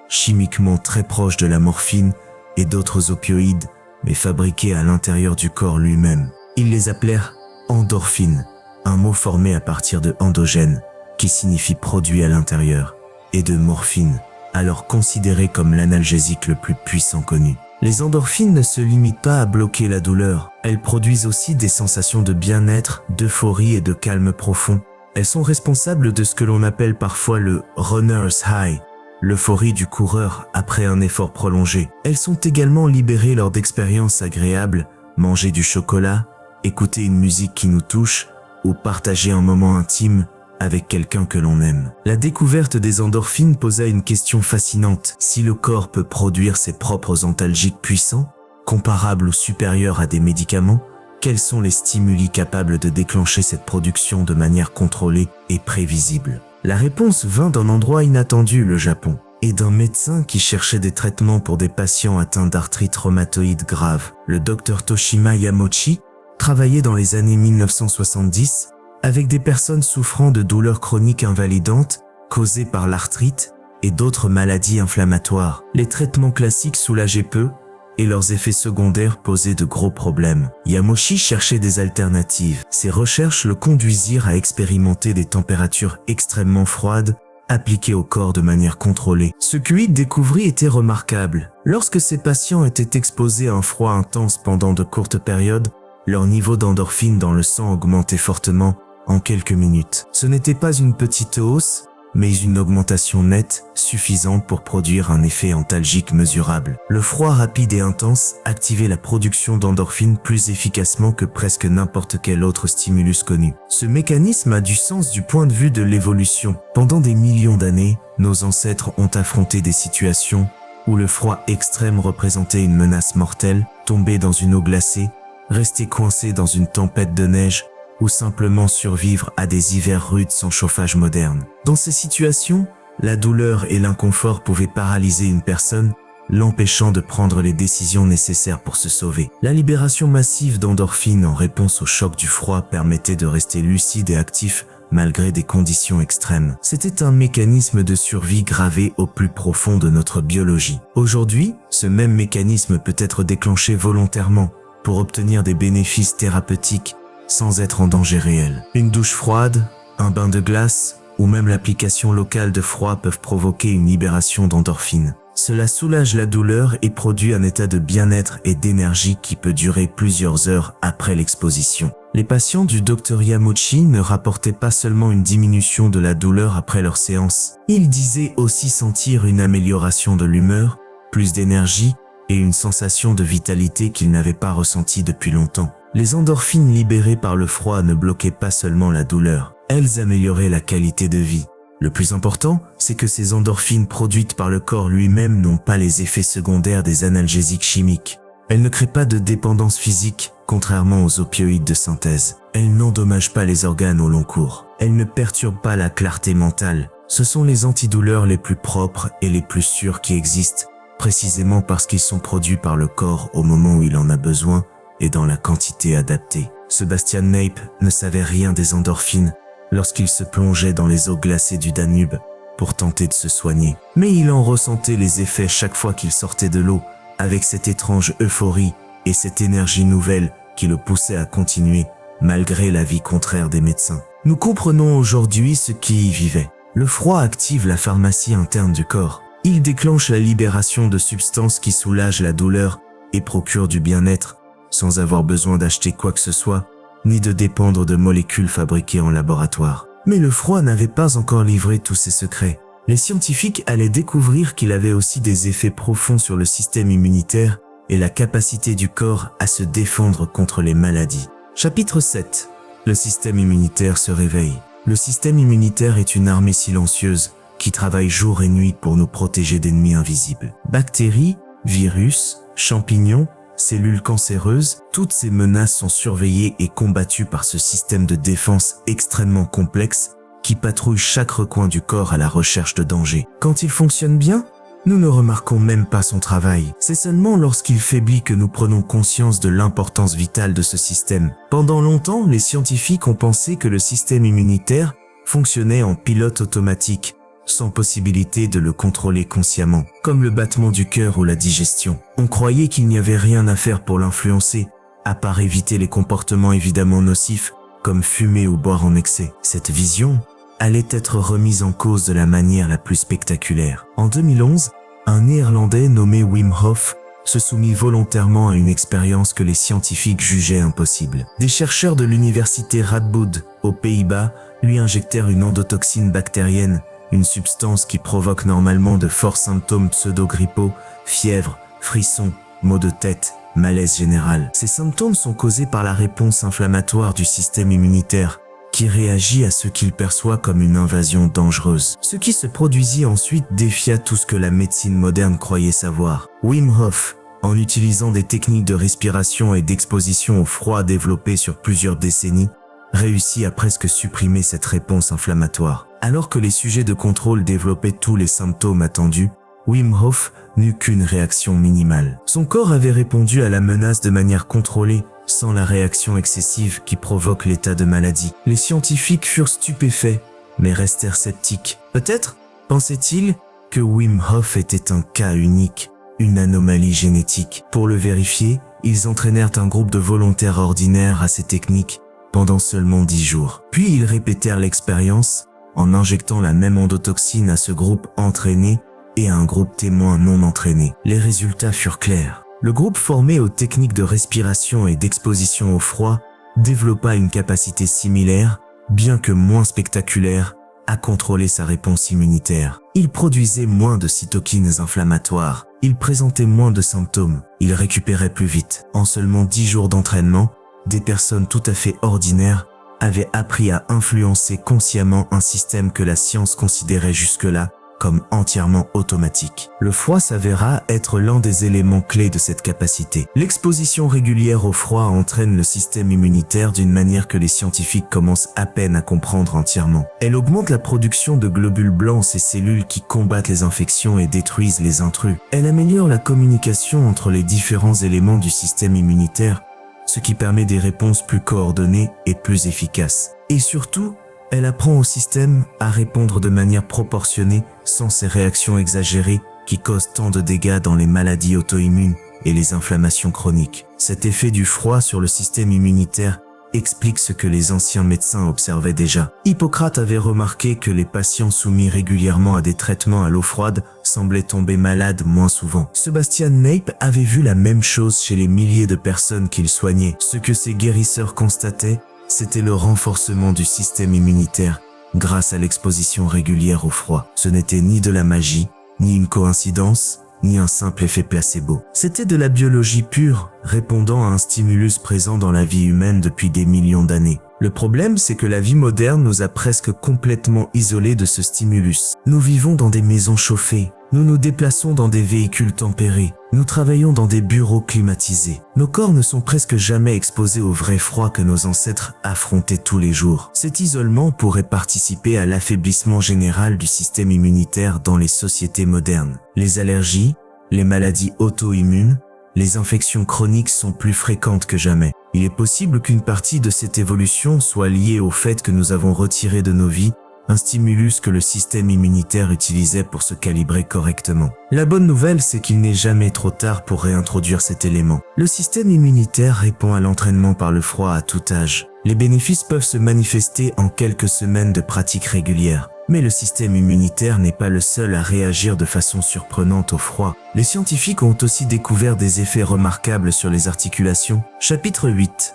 chimiquement très proches de la morphine et d'autres opioïdes, mais fabriquées à l'intérieur du corps lui-même. Ils les appelèrent endorphines, un mot formé à partir de endogène, qui signifie produit à l'intérieur, et de morphine, alors considéré comme l'analgésique le plus puissant connu. Les endorphines ne se limitent pas à bloquer la douleur, elles produisent aussi des sensations de bien-être, d'euphorie et de calme profond. Elles sont responsables de ce que l'on appelle parfois le runner's high, l'euphorie du coureur après un effort prolongé. Elles sont également libérées lors d'expériences agréables, manger du chocolat, écouter une musique qui nous touche, ou partager un moment intime avec quelqu'un que l'on aime. La découverte des endorphines posa une question fascinante. Si le corps peut produire ses propres antalgiques puissants, comparables ou supérieurs à des médicaments, quels sont les stimuli capables de déclencher cette production de manière contrôlée et prévisible? La réponse vint d'un endroit inattendu, le Japon, et d'un médecin qui cherchait des traitements pour des patients atteints d'arthrite rhumatoïde grave. Le docteur Toshima Yamochi travaillait dans les années 1970 avec des personnes souffrant de douleurs chroniques invalidantes causées par l'arthrite et d'autres maladies inflammatoires. Les traitements classiques soulageaient peu et leurs effets secondaires posaient de gros problèmes. Yamochi cherchait des alternatives. Ses recherches le conduisirent à expérimenter des températures extrêmement froides appliquées au corps de manière contrôlée. Ce qu'il découvrit était remarquable. Lorsque ces patients étaient exposés à un froid intense pendant de courtes périodes, leur niveau d'endorphine dans le sang augmentait fortement en quelques minutes. Ce n'était pas une petite hausse, mais une augmentation nette suffisante pour produire un effet antalgique mesurable. Le froid rapide et intense activait la production d'endorphines plus efficacement que presque n'importe quel autre stimulus connu. Ce mécanisme a du sens du point de vue de l'évolution. Pendant des millions d'années, nos ancêtres ont affronté des situations où le froid extrême représentait une menace mortelle, tomber dans une eau glacée, rester coincé dans une tempête de neige, ou simplement survivre à des hivers rudes sans chauffage moderne. Dans ces situations, la douleur et l'inconfort pouvaient paralyser une personne, l'empêchant de prendre les décisions nécessaires pour se sauver. La libération massive d'endorphines en réponse au choc du froid permettait de rester lucide et actif malgré des conditions extrêmes. C'était un mécanisme de survie gravé au plus profond de notre biologie. Aujourd'hui, ce même mécanisme peut être déclenché volontairement pour obtenir des bénéfices thérapeutiques sans être en danger réel. Une douche froide, un bain de glace ou même l'application locale de froid peuvent provoquer une libération d'endorphines. Cela soulage la douleur et produit un état de bien-être et d'énergie qui peut durer plusieurs heures après l'exposition. Les patients du Dr Yamauchi ne rapportaient pas seulement une diminution de la douleur après leur séance, ils disaient aussi sentir une amélioration de l'humeur, plus d'énergie et une sensation de vitalité qu'ils n'avaient pas ressentie depuis longtemps. Les endorphines libérées par le froid ne bloquaient pas seulement la douleur, elles amélioraient la qualité de vie. Le plus important, c'est que ces endorphines produites par le corps lui-même n'ont pas les effets secondaires des analgésiques chimiques. Elles ne créent pas de dépendance physique, contrairement aux opioïdes de synthèse. Elles n'endommagent pas les organes au long cours. Elles ne perturbent pas la clarté mentale. Ce sont les antidouleurs les plus propres et les plus sûrs qui existent, précisément parce qu'ils sont produits par le corps au moment où il en a besoin et dans la quantité adaptée. Sebastian Nape ne savait rien des endorphines lorsqu'il se plongeait dans les eaux glacées du Danube pour tenter de se soigner. Mais il en ressentait les effets chaque fois qu'il sortait de l'eau, avec cette étrange euphorie et cette énergie nouvelle qui le poussait à continuer, malgré l'avis contraire des médecins. Nous comprenons aujourd'hui ce qui y vivait. Le froid active la pharmacie interne du corps. Il déclenche la libération de substances qui soulagent la douleur et procurent du bien-être, sans avoir besoin d'acheter quoi que ce soit, ni de dépendre de molécules fabriquées en laboratoire. Mais le froid n'avait pas encore livré tous ses secrets. Les scientifiques allaient découvrir qu'il avait aussi des effets profonds sur le système immunitaire et la capacité du corps à se défendre contre les maladies. Chapitre 7. Le système immunitaire se réveille. Le système immunitaire est une armée silencieuse qui travaille jour et nuit pour nous protéger d'ennemis invisibles. Bactéries, virus, champignons, cellules cancéreuses, toutes ces menaces sont surveillées et combattues par ce système de défense extrêmement complexe qui patrouille chaque recoin du corps à la recherche de danger. Quand il fonctionne bien, nous ne remarquons même pas son travail. C'est seulement lorsqu'il faiblit que nous prenons conscience de l'importance vitale de ce système. Pendant longtemps, les scientifiques ont pensé que le système immunitaire fonctionnait en pilote automatique, sans possibilité de le contrôler consciemment, comme le battement du cœur ou la digestion. On croyait qu'il n'y avait rien à faire pour l'influencer, à part éviter les comportements évidemment nocifs, comme fumer ou boire en excès. Cette vision allait être remise en cause de la manière la plus spectaculaire. En 2011, un Néerlandais nommé Wim Hof se soumit volontairement à une expérience que les scientifiques jugeaient impossible. Des chercheurs de l'université Radboud, aux Pays-Bas, lui injectèrent une endotoxine bactérienne, une substance qui provoque normalement de forts symptômes pseudo-grippaux, fièvre, frissons, maux de tête, malaise général. Ces symptômes sont causés par la réponse inflammatoire du système immunitaire, qui réagit à ce qu'il perçoit comme une invasion dangereuse. Ce qui se produisit ensuite défia tout ce que la médecine moderne croyait savoir. Wim Hof, en utilisant des techniques de respiration et d'exposition au froid développées sur plusieurs décennies, réussit à presque supprimer cette réponse inflammatoire. Alors que les sujets de contrôle développaient tous les symptômes attendus, Wim Hof n'eut qu'une réaction minimale. Son corps avait répondu à la menace de manière contrôlée, sans la réaction excessive qui provoque l'état de maladie. Les scientifiques furent stupéfaits, mais restèrent sceptiques. Peut-être, pensaient-ils, que Wim Hof était un cas unique, une anomalie génétique. Pour le vérifier, ils entraînèrent un groupe de volontaires ordinaires à ces techniques pendant seulement 10 jours. Puis ils répétèrent l'expérience en injectant la même endotoxine à ce groupe entraîné et à un groupe témoin non entraîné. Les résultats furent clairs. Le groupe formé aux techniques de respiration et d'exposition au froid développa une capacité similaire, bien que moins spectaculaire, à contrôler sa réponse immunitaire. Il produisait moins de cytokines inflammatoires, il présentait moins de symptômes, il récupérait plus vite. En seulement 10 jours d'entraînement, des personnes tout à fait ordinaires avaient appris à influencer consciemment un système que la science considérait jusque-là comme entièrement automatique. Le froid s'avéra être l'un des éléments clés de cette capacité. L'exposition régulière au froid entraîne le système immunitaire d'une manière que les scientifiques commencent à peine à comprendre entièrement. Elle augmente la production de globules blancs, ces cellules qui combattent les infections et détruisent les intrus. Elle améliore la communication entre les différents éléments du système immunitaire, ce qui permet des réponses plus coordonnées et plus efficaces. Et surtout, elle apprend au système à répondre de manière proportionnée sans ces réactions exagérées qui causent tant de dégâts dans les maladies auto-immunes et les inflammations chroniques. Cet effet du froid sur le système immunitaire explique ce que les anciens médecins observaient déjà. Hippocrate avait remarqué que les patients soumis régulièrement à des traitements à l'eau froide semblaient tomber malades moins souvent. Sebastian Nape avait vu la même chose chez les milliers de personnes qu'il soignait. Ce que ces guérisseurs constataient, c'était le renforcement du système immunitaire grâce à l'exposition régulière au froid. Ce n'était ni de la magie, ni une coïncidence, ni un simple effet placebo. C'était de la biologie pure, répondant à un stimulus présent dans la vie humaine depuis des millions d'années. Le problème, c'est que la vie moderne nous a presque complètement isolés de ce stimulus. Nous vivons dans des maisons chauffées, nous nous déplaçons dans des véhicules tempérés, nous travaillons dans des bureaux climatisés. Nos corps ne sont presque jamais exposés au vrai froid que nos ancêtres affrontaient tous les jours. Cet isolement pourrait participer à l'affaiblissement général du système immunitaire dans les sociétés modernes. Les allergies, les maladies auto-immunes, les infections chroniques sont plus fréquentes que jamais. Il est possible qu'une partie de cette évolution soit liée au fait que nous avons retiré de nos vies un stimulus que le système immunitaire utilisait pour se calibrer correctement. La bonne nouvelle, c'est qu'il n'est jamais trop tard pour réintroduire cet élément. Le système immunitaire répond à l'entraînement par le froid à tout âge. Les bénéfices peuvent se manifester en quelques semaines de pratique régulière. Mais le système immunitaire n'est pas le seul à réagir de façon surprenante au froid. Les scientifiques ont aussi découvert des effets remarquables sur les articulations. Chapitre 8.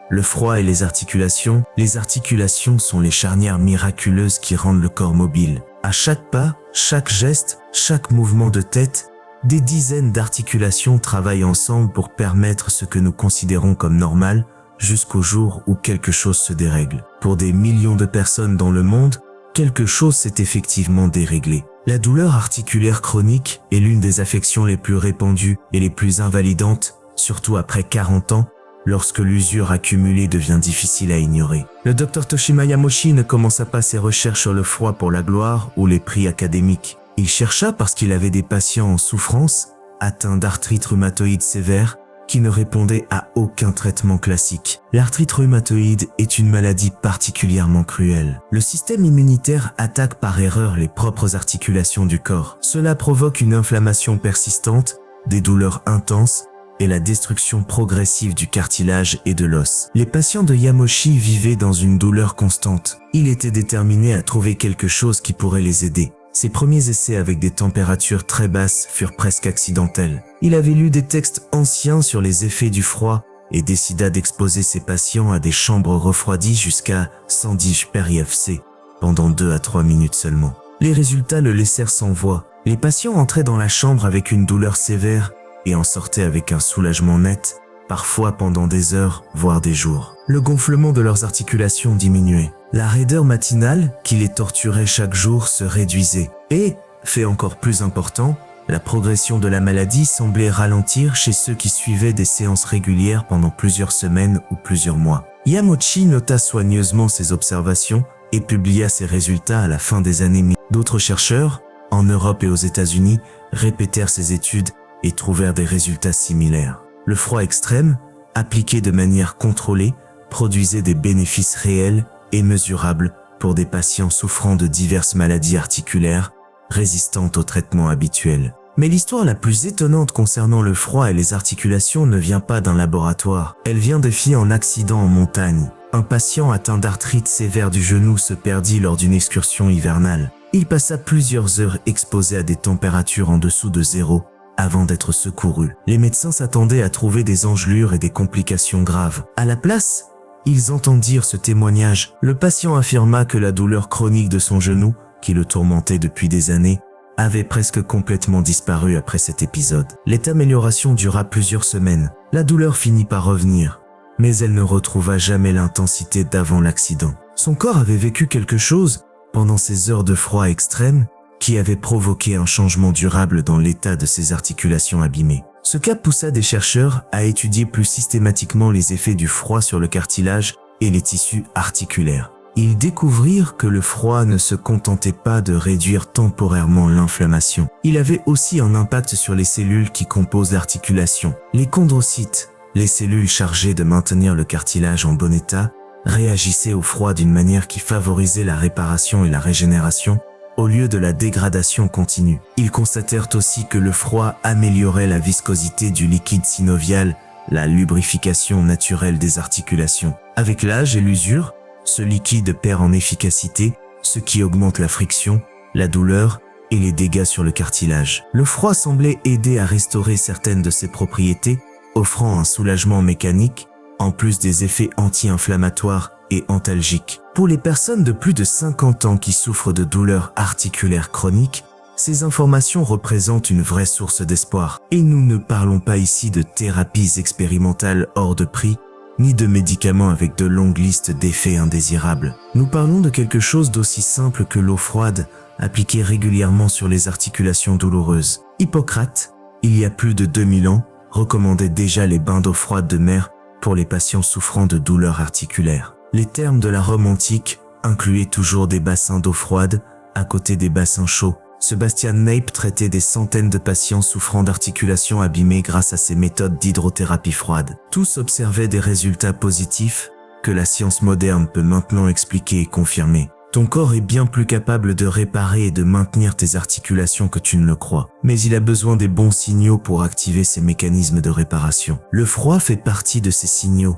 Le froid et les articulations. Les articulations sont les charnières miraculeuses qui rendent le corps mobile. À chaque pas, chaque geste, chaque mouvement de tête, des dizaines d'articulations travaillent ensemble pour permettre ce que nous considérons comme normal, jusqu'au jour où quelque chose se dérègle. Pour des millions de personnes dans le monde, quelque chose s'est effectivement déréglé. La douleur articulaire chronique est l'une des affections les plus répandues et les plus invalidantes, surtout après 40 ans, lorsque l'usure accumulée devient difficile à ignorer. Le Dr Toshima Yamoshi ne commença pas ses recherches sur le froid pour la gloire ou les prix académiques. Il chercha parce qu'il avait des patients en souffrance, atteints d'arthrite rhumatoïde sévère, qui ne répondaient à aucun traitement classique. L'arthrite rhumatoïde est une maladie particulièrement cruelle. Le système immunitaire attaque par erreur les propres articulations du corps. Cela provoque une inflammation persistante, des douleurs intenses, et la destruction progressive du cartilage et de l'os. Les patients de Yamoshi vivaient dans une douleur constante. Il était déterminé à trouver quelque chose qui pourrait les aider. Ses premiers essais avec des températures très basses furent presque accidentels. Il avait lu des textes anciens sur les effets du froid et décida d'exposer ses patients à des chambres refroidies jusqu'à 110 périFC pendant 2 à 3 minutes seulement. Les résultats le laissèrent sans voix. Les patients entraient dans la chambre avec une douleur sévère et en sortaient avec un soulagement net, parfois pendant des heures, voire des jours. Le gonflement de leurs articulations diminuait. La raideur matinale, qui les torturait chaque jour, se réduisait. Et, fait encore plus important, la progression de la maladie semblait ralentir chez ceux qui suivaient des séances régulières pendant plusieurs semaines ou plusieurs mois. Yamoshi nota soigneusement ses observations et publia ses résultats à la fin des années 1000. D'autres chercheurs, en Europe et aux États-Unis, répétèrent ces études et trouvèrent des résultats similaires. Le froid extrême, appliqué de manière contrôlée, produisait des bénéfices réels et mesurables pour des patients souffrant de diverses maladies articulaires, résistantes aux traitements habituels. Mais l'histoire la plus étonnante concernant le froid et les articulations ne vient pas d'un laboratoire. Elle vient des filles en accident en montagne. Un patient atteint d'arthrite sévère du genou se perdit lors d'une excursion hivernale. Il passa plusieurs heures exposé à des températures en dessous de 0 avant d'être secouru. Les médecins s'attendaient à trouver des engelures et des complications graves. À la place, ils entendirent ce témoignage. Le patient affirma que la douleur chronique de son genou, qui le tourmentait depuis des années, avait presque complètement disparu après cet épisode. Cette amélioration dura plusieurs semaines. La douleur finit par revenir, mais elle ne retrouva jamais l'intensité d'avant l'accident. Son corps avait vécu quelque chose pendant ces heures de froid extrême qui avait provoqué un changement durable dans l'état de ses articulations abîmées. Ce cas poussa des chercheurs à étudier plus systématiquement les effets du froid sur le cartilage et les tissus articulaires. Ils découvrirent que le froid ne se contentait pas de réduire temporairement l'inflammation. Il avait aussi un impact sur les cellules qui composent l'articulation. Les chondrocytes, les cellules chargées de maintenir le cartilage en bon état, réagissaient au froid d'une manière qui favorisait la réparation et la régénération, au lieu de la dégradation continue. Ils constatèrent aussi que le froid améliorait la viscosité du liquide synovial, la lubrification naturelle des articulations. Avec l'âge et l'usure, ce liquide perd en efficacité, ce qui augmente la friction, la douleur et les dégâts sur le cartilage. Le froid semblait aider à restaurer certaines de ses propriétés, offrant un soulagement mécanique, en plus des effets anti-inflammatoires et antalgique. Pour les personnes de plus de 50 ans qui souffrent de douleurs articulaires chroniques, ces informations représentent une vraie source d'espoir. Et nous ne parlons pas ici de thérapies expérimentales hors de prix, ni de médicaments avec de longues listes d'effets indésirables. Nous parlons de quelque chose d'aussi simple que l'eau froide, appliquée régulièrement sur les articulations douloureuses. Hippocrate, il y a plus de 2000 ans, recommandait déjà les bains d'eau froide de mer pour les patients souffrant de douleurs articulaires. Les termes de la Rome antique incluaient toujours des bassins d'eau froide à côté des bassins chauds. Sebastian Nape traitait des centaines de patients souffrant d'articulations abîmées grâce à ses méthodes d'hydrothérapie froide. Tous observaient des résultats positifs que la science moderne peut maintenant expliquer et confirmer. Ton corps est bien plus capable de réparer et de maintenir tes articulations que tu ne le crois. Mais il a besoin des bons signaux pour activer ces mécanismes de réparation. Le froid fait partie de ces signaux.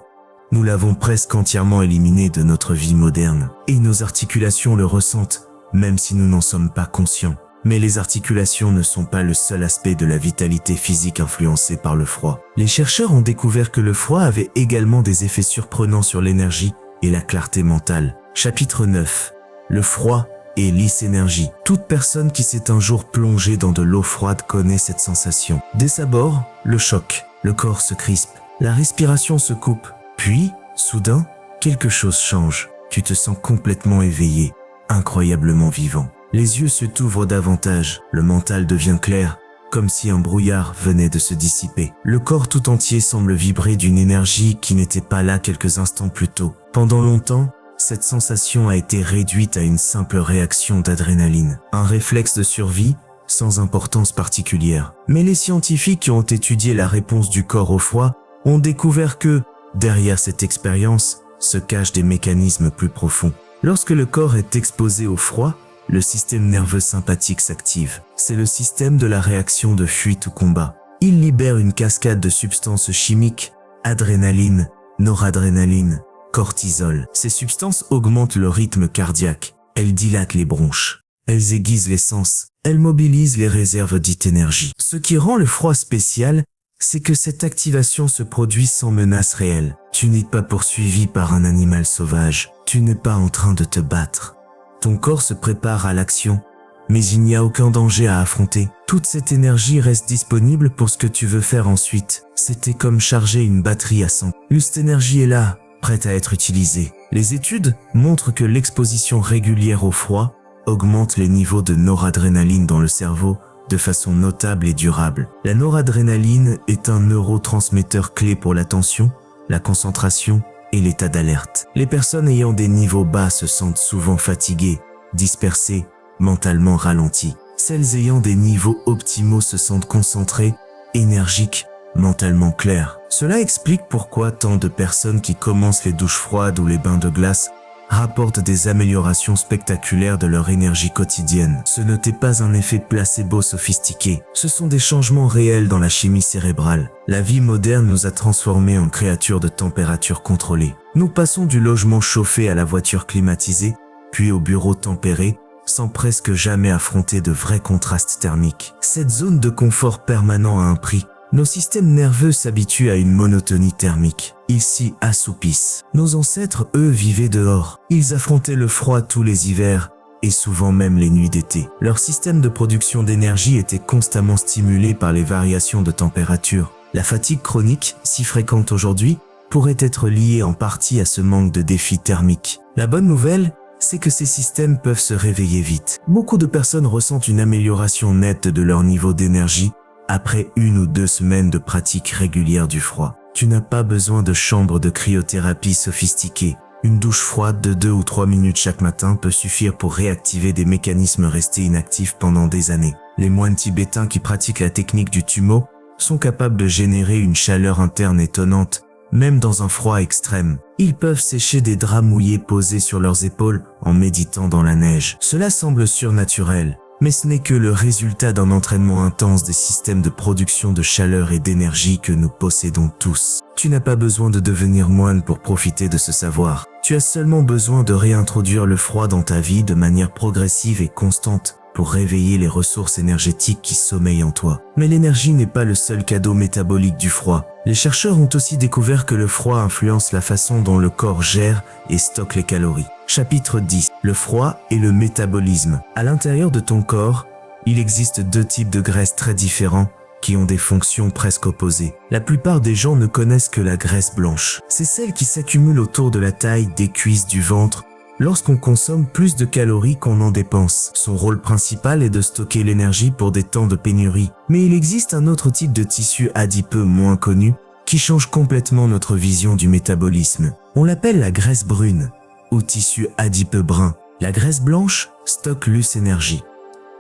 Nous l'avons presque entièrement éliminé de notre vie moderne. Et nos articulations le ressentent, même si nous n'en sommes pas conscients. Mais les articulations ne sont pas le seul aspect de la vitalité physique influencé par le froid. Les chercheurs ont découvert que le froid avait également des effets surprenants sur l'énergie et la clarté mentale. Chapitre 9. Le froid et l'is-énergie. Toute personne qui s'est un jour plongée dans de l'eau froide connaît cette sensation. Dès abord, le choc. Le corps se crispe. La respiration se coupe. Puis, soudain, quelque chose change. Tu te sens complètement éveillé, incroyablement vivant. Les yeux se t'ouvrent davantage, le mental devient clair, comme si un brouillard venait de se dissiper. Le corps tout entier semble vibrer d'une énergie qui n'était pas là quelques instants plus tôt. Pendant longtemps, cette sensation a été réduite à une simple réaction d'adrénaline, un réflexe de survie sans importance particulière. Mais les scientifiques qui ont étudié la réponse du corps au froid ont découvert que, derrière cette expérience, se cachent des mécanismes plus profonds. Lorsque le corps est exposé au froid, le système nerveux sympathique s'active. C'est le système de la réaction de fuite ou combat. Il libère une cascade de substances chimiques, adrénaline, noradrénaline, cortisol. Ces substances augmentent le rythme cardiaque. Elles dilatent les bronches. Elles aiguisent les sens. Elles mobilisent les réserves dites énergie. Ce qui rend le froid spécial, c'est que cette activation se produit sans menace réelle. Tu n'es pas poursuivi par un animal sauvage. Tu n'es pas en train de te battre. Ton corps se prépare à l'action, mais il n'y a aucun danger à affronter. Toute cette énergie reste disponible pour ce que tu veux faire ensuite. C'était comme charger une batterie à 100. Cette énergie est là, prête à être utilisée. Les études montrent que l'exposition régulière au froid augmente les niveaux de noradrénaline dans le cerveau de façon notable et durable. La noradrénaline est un neurotransmetteur clé pour l'attention, la concentration et l'état d'alerte. Les personnes ayant des niveaux bas se sentent souvent fatiguées, dispersées, mentalement ralenties. Celles ayant des niveaux optimaux se sentent concentrées, énergiques, mentalement claires. Cela explique pourquoi tant de personnes qui commencent les douches froides ou les bains de glace rapportent des améliorations spectaculaires de leur énergie quotidienne. Ce n'était pas un effet placebo sophistiqué, ce sont des changements réels dans la chimie cérébrale. La vie moderne nous a transformés en créatures de température contrôlée. Nous passons du logement chauffé à la voiture climatisée, puis au bureau tempéré, sans presque jamais affronter de vrais contrastes thermiques. Cette zone de confort permanent a un prix. Nos systèmes nerveux s'habituent à une monotonie thermique. Ils s'y assoupissent. Nos ancêtres, eux, vivaient dehors. Ils affrontaient le froid tous les hivers et souvent même les nuits d'été. Leur système de production d'énergie était constamment stimulé par les variations de température. La fatigue chronique, si fréquente aujourd'hui, pourrait être liée en partie à ce manque de défi thermique. La bonne nouvelle, c'est que ces systèmes peuvent se réveiller vite. Beaucoup de personnes ressentent une amélioration nette de leur niveau d'énergie après 1 ou 2 semaines de pratique régulière du froid. Tu n'as pas besoin de chambre de cryothérapie sophistiquée. Une douche froide de 2 ou 3 minutes chaque matin peut suffire pour réactiver des mécanismes restés inactifs pendant des années. Les moines tibétains qui pratiquent la technique du tumo sont capables de générer une chaleur interne étonnante, même dans un froid extrême. Ils peuvent sécher des draps mouillés posés sur leurs épaules en méditant dans la neige. Cela semble surnaturel, mais ce n'est que le résultat d'un entraînement intense des systèmes de production de chaleur et d'énergie que nous possédons tous. Tu n'as pas besoin de devenir moine pour profiter de ce savoir. Tu as seulement besoin de réintroduire le froid dans ta vie de manière progressive et constante pour réveiller les ressources énergétiques qui sommeillent en toi. Mais l'énergie n'est pas le seul cadeau métabolique du froid. Les chercheurs ont aussi découvert que le froid influence la façon dont le corps gère et stocke les calories. Chapitre 10. Le froid et le métabolisme. À l'intérieur de ton corps, il existe deux types de graisses très différents qui ont des fonctions presque opposées. La plupart des gens ne connaissent que la graisse blanche. C'est celle qui s'accumule autour de la taille, des cuisses, du ventre, lorsqu'on consomme plus de calories qu'on en dépense. Son rôle principal est de stocker l'énergie pour des temps de pénurie. Mais il existe un autre type de tissu adipeux moins connu qui change complètement notre vision du métabolisme. On l'appelle la graisse brune ou tissu adipeux brun. La graisse blanche stocke l'énergie.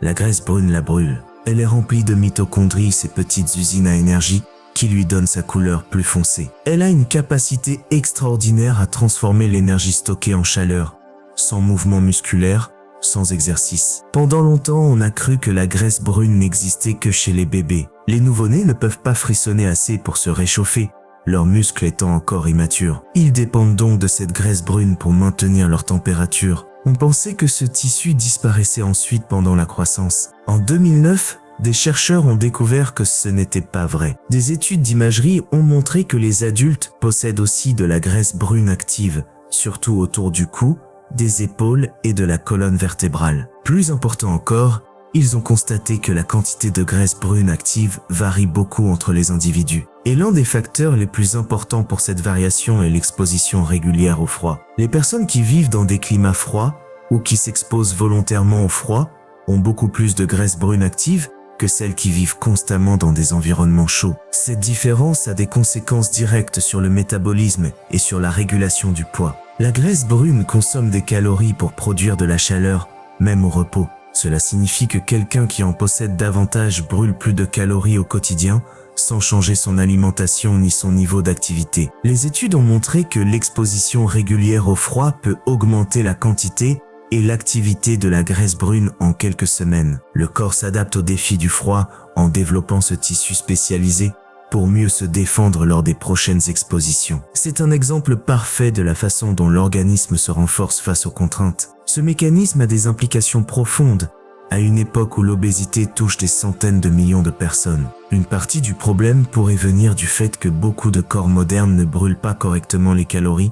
La graisse brune la brûle. Elle est remplie de mitochondries, ces petites usines à énergie qui lui donnent sa couleur plus foncée. Elle a une capacité extraordinaire à transformer l'énergie stockée en chaleur, sans mouvement musculaire, sans exercice. Pendant longtemps, on a cru que la graisse brune n'existait que chez les bébés. Les nouveau-nés ne peuvent pas frissonner assez pour se réchauffer, leurs muscles étant encore immatures. Ils dépendent donc de cette graisse brune pour maintenir leur température. On pensait que ce tissu disparaissait ensuite pendant la croissance. En 2009, des chercheurs ont découvert que ce n'était pas vrai. Des études d'imagerie ont montré que les adultes possèdent aussi de la graisse brune active, surtout autour du cou, des épaules et de la colonne vertébrale. Plus important encore, ils ont constaté que la quantité de graisse brune active varie beaucoup entre les individus. Et l'un des facteurs les plus importants pour cette variation est l'exposition régulière au froid. Les personnes qui vivent dans des climats froids ou qui s'exposent volontairement au froid ont beaucoup plus de graisse brune active que celles qui vivent constamment dans des environnements chauds. Cette différence a des conséquences directes sur le métabolisme et sur la régulation du poids. La graisse brune consomme des calories pour produire de la chaleur, même au repos. Cela signifie que quelqu'un qui en possède davantage brûle plus de calories au quotidien, sans changer son alimentation ni son niveau d'activité. Les études ont montré que l'exposition régulière au froid peut augmenter la quantité et l'activité de la graisse brune en quelques semaines. Le corps s'adapte aux défis du froid en développant ce tissu spécialisé pour mieux se défendre lors des prochaines expositions. C'est un exemple parfait de la façon dont l'organisme se renforce face aux contraintes. Ce mécanisme a des implications profondes à une époque où l'obésité touche des centaines de millions de personnes. Une partie du problème pourrait venir du fait que beaucoup de corps modernes ne brûlent pas correctement les calories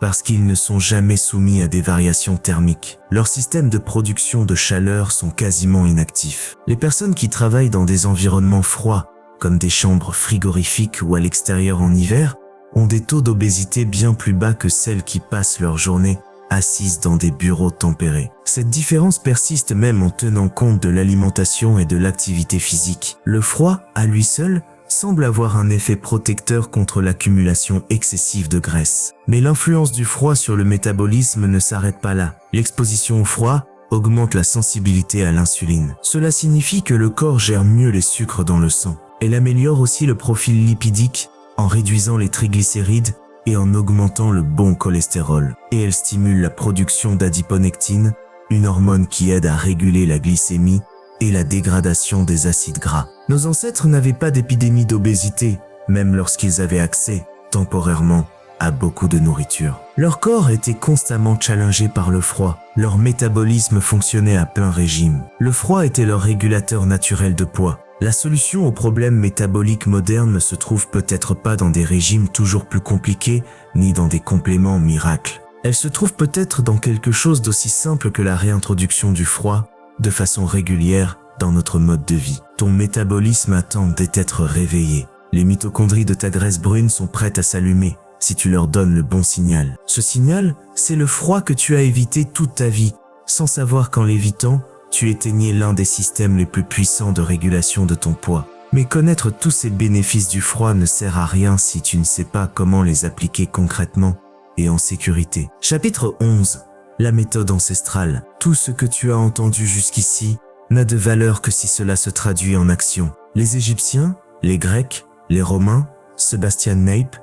parce qu'ils ne sont jamais soumis à des variations thermiques. Leurs systèmes de production de chaleur sont quasiment inactifs. Les personnes qui travaillent dans des environnements froids, comme des chambres frigorifiques ou à l'extérieur en hiver, ont des taux d'obésité bien plus bas que celles qui passent leur journée assises dans des bureaux tempérés. Cette différence persiste même en tenant compte de l'alimentation et de l'activité physique. Le froid, à lui seul, semble avoir un effet protecteur contre l'accumulation excessive de graisse. Mais l'influence du froid sur le métabolisme ne s'arrête pas là. L'exposition au froid augmente la sensibilité à l'insuline. Cela signifie que le corps gère mieux les sucres dans le sang. Elle améliore aussi le profil lipidique en réduisant les triglycérides et en augmentant le bon cholestérol. Et elle stimule la production d'adiponectine, une hormone qui aide à réguler la glycémie et la dégradation des acides gras. Nos ancêtres n'avaient pas d'épidémie d'obésité, même lorsqu'ils avaient accès, temporairement, à beaucoup de nourriture. Leur corps était constamment challengé par le froid. Leur métabolisme fonctionnait à plein régime. Le froid était leur régulateur naturel de poids. La solution aux problèmes métaboliques modernes ne se trouve peut-être pas dans des régimes toujours plus compliqués, ni dans des compléments miracles. Elle se trouve peut-être dans quelque chose d'aussi simple que la réintroduction du froid, de façon régulière, dans notre mode de vie. Ton métabolisme attend d'être réveillé. Les mitochondries de ta graisse brune sont prêtes à s'allumer si tu leur donnes le bon signal. Ce signal, c'est le froid que tu as évité toute ta vie, sans savoir qu'en l'évitant, tu éteignais l'un des systèmes les plus puissants de régulation de ton poids. Mais connaître tous ces bénéfices du froid ne sert à rien si tu ne sais pas comment les appliquer concrètement et en sécurité. Chapitre 11. La méthode ancestrale. Tout ce que tu as entendu jusqu'ici n'a de valeur que si cela se traduit en action. Les Égyptiens, les Grecs, les Romains, Sebastian Nape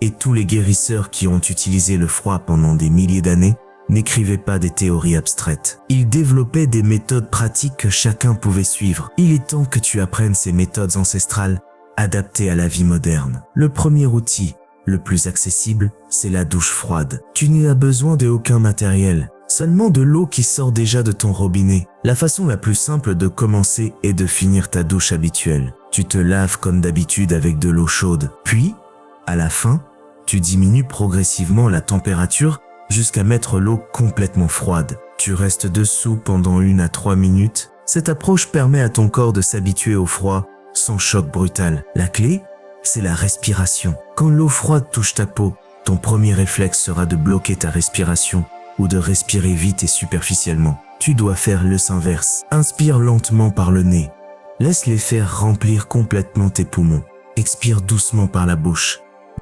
et tous les guérisseurs qui ont utilisé le froid pendant des milliers d'années n'écrivaient pas des théories abstraites. Ils développaient des méthodes pratiques que chacun pouvait suivre. Il est temps que tu apprennes ces méthodes ancestrales adaptées à la vie moderne. Le premier outil, le plus accessible, c'est la douche froide. Tu n'as besoin de aucun matériel. Seulement de l'eau qui sort déjà de ton robinet. La façon la plus simple de commencer est de finir ta douche habituelle. Tu te laves comme d'habitude avec de l'eau chaude. Puis, à la fin, tu diminues progressivement la température jusqu'à mettre l'eau complètement froide. Tu restes dessous pendant 1 à 3 minutes. Cette approche permet à ton corps de s'habituer au froid sans choc brutal. La clé, c'est la respiration. Quand l'eau froide touche ta peau, ton premier réflexe sera de bloquer ta respiration ou de respirer vite et superficiellement. Tu dois faire le sens inverse. Inspire lentement par le nez. Laisse les faire remplir complètement tes poumons. Expire doucement par la bouche.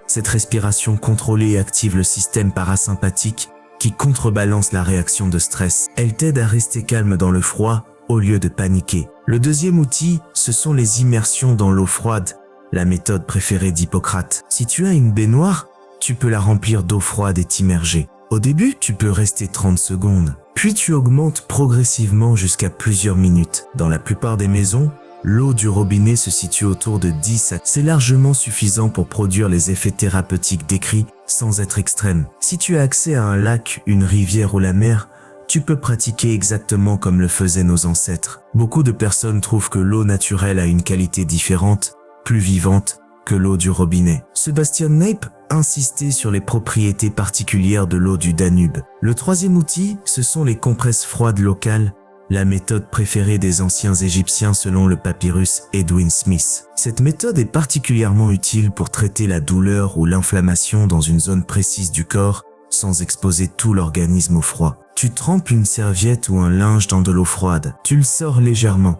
Cette respiration contrôlée active le système parasympathique qui contrebalance la réaction de stress. Elle t'aide à rester calme dans le froid au lieu de paniquer. Le deuxième outil, ce sont les immersions dans l'eau froide, la méthode préférée d'Hippocrate. Si tu as une baignoire, tu peux la remplir d'eau froide et t'immerger. Au début, tu peux rester 30 secondes, puis tu augmentes progressivement jusqu'à plusieurs minutes. Dans la plupart des maisons, l'eau du robinet se situe autour de 10 à... C'est largement suffisant pour produire les effets thérapeutiques décrits sans être extrême. Si tu as accès à un lac, une rivière ou la mer, tu peux pratiquer exactement comme le faisaient nos ancêtres. Beaucoup de personnes trouvent que l'eau naturelle a une qualité différente, plus vivante que l'eau du robinet. Sebastian Nape insistait sur les propriétés particulières de l'eau du Danube. Le troisième outil, ce sont les compresses froides locales, la méthode préférée des anciens Égyptiens selon le papyrus Edwin Smith. Cette méthode est particulièrement utile pour traiter la douleur ou l'inflammation dans une zone précise du corps sans exposer tout l'organisme au froid. Tu trempes une serviette ou un linge dans de l'eau froide. Tu le sors légèrement.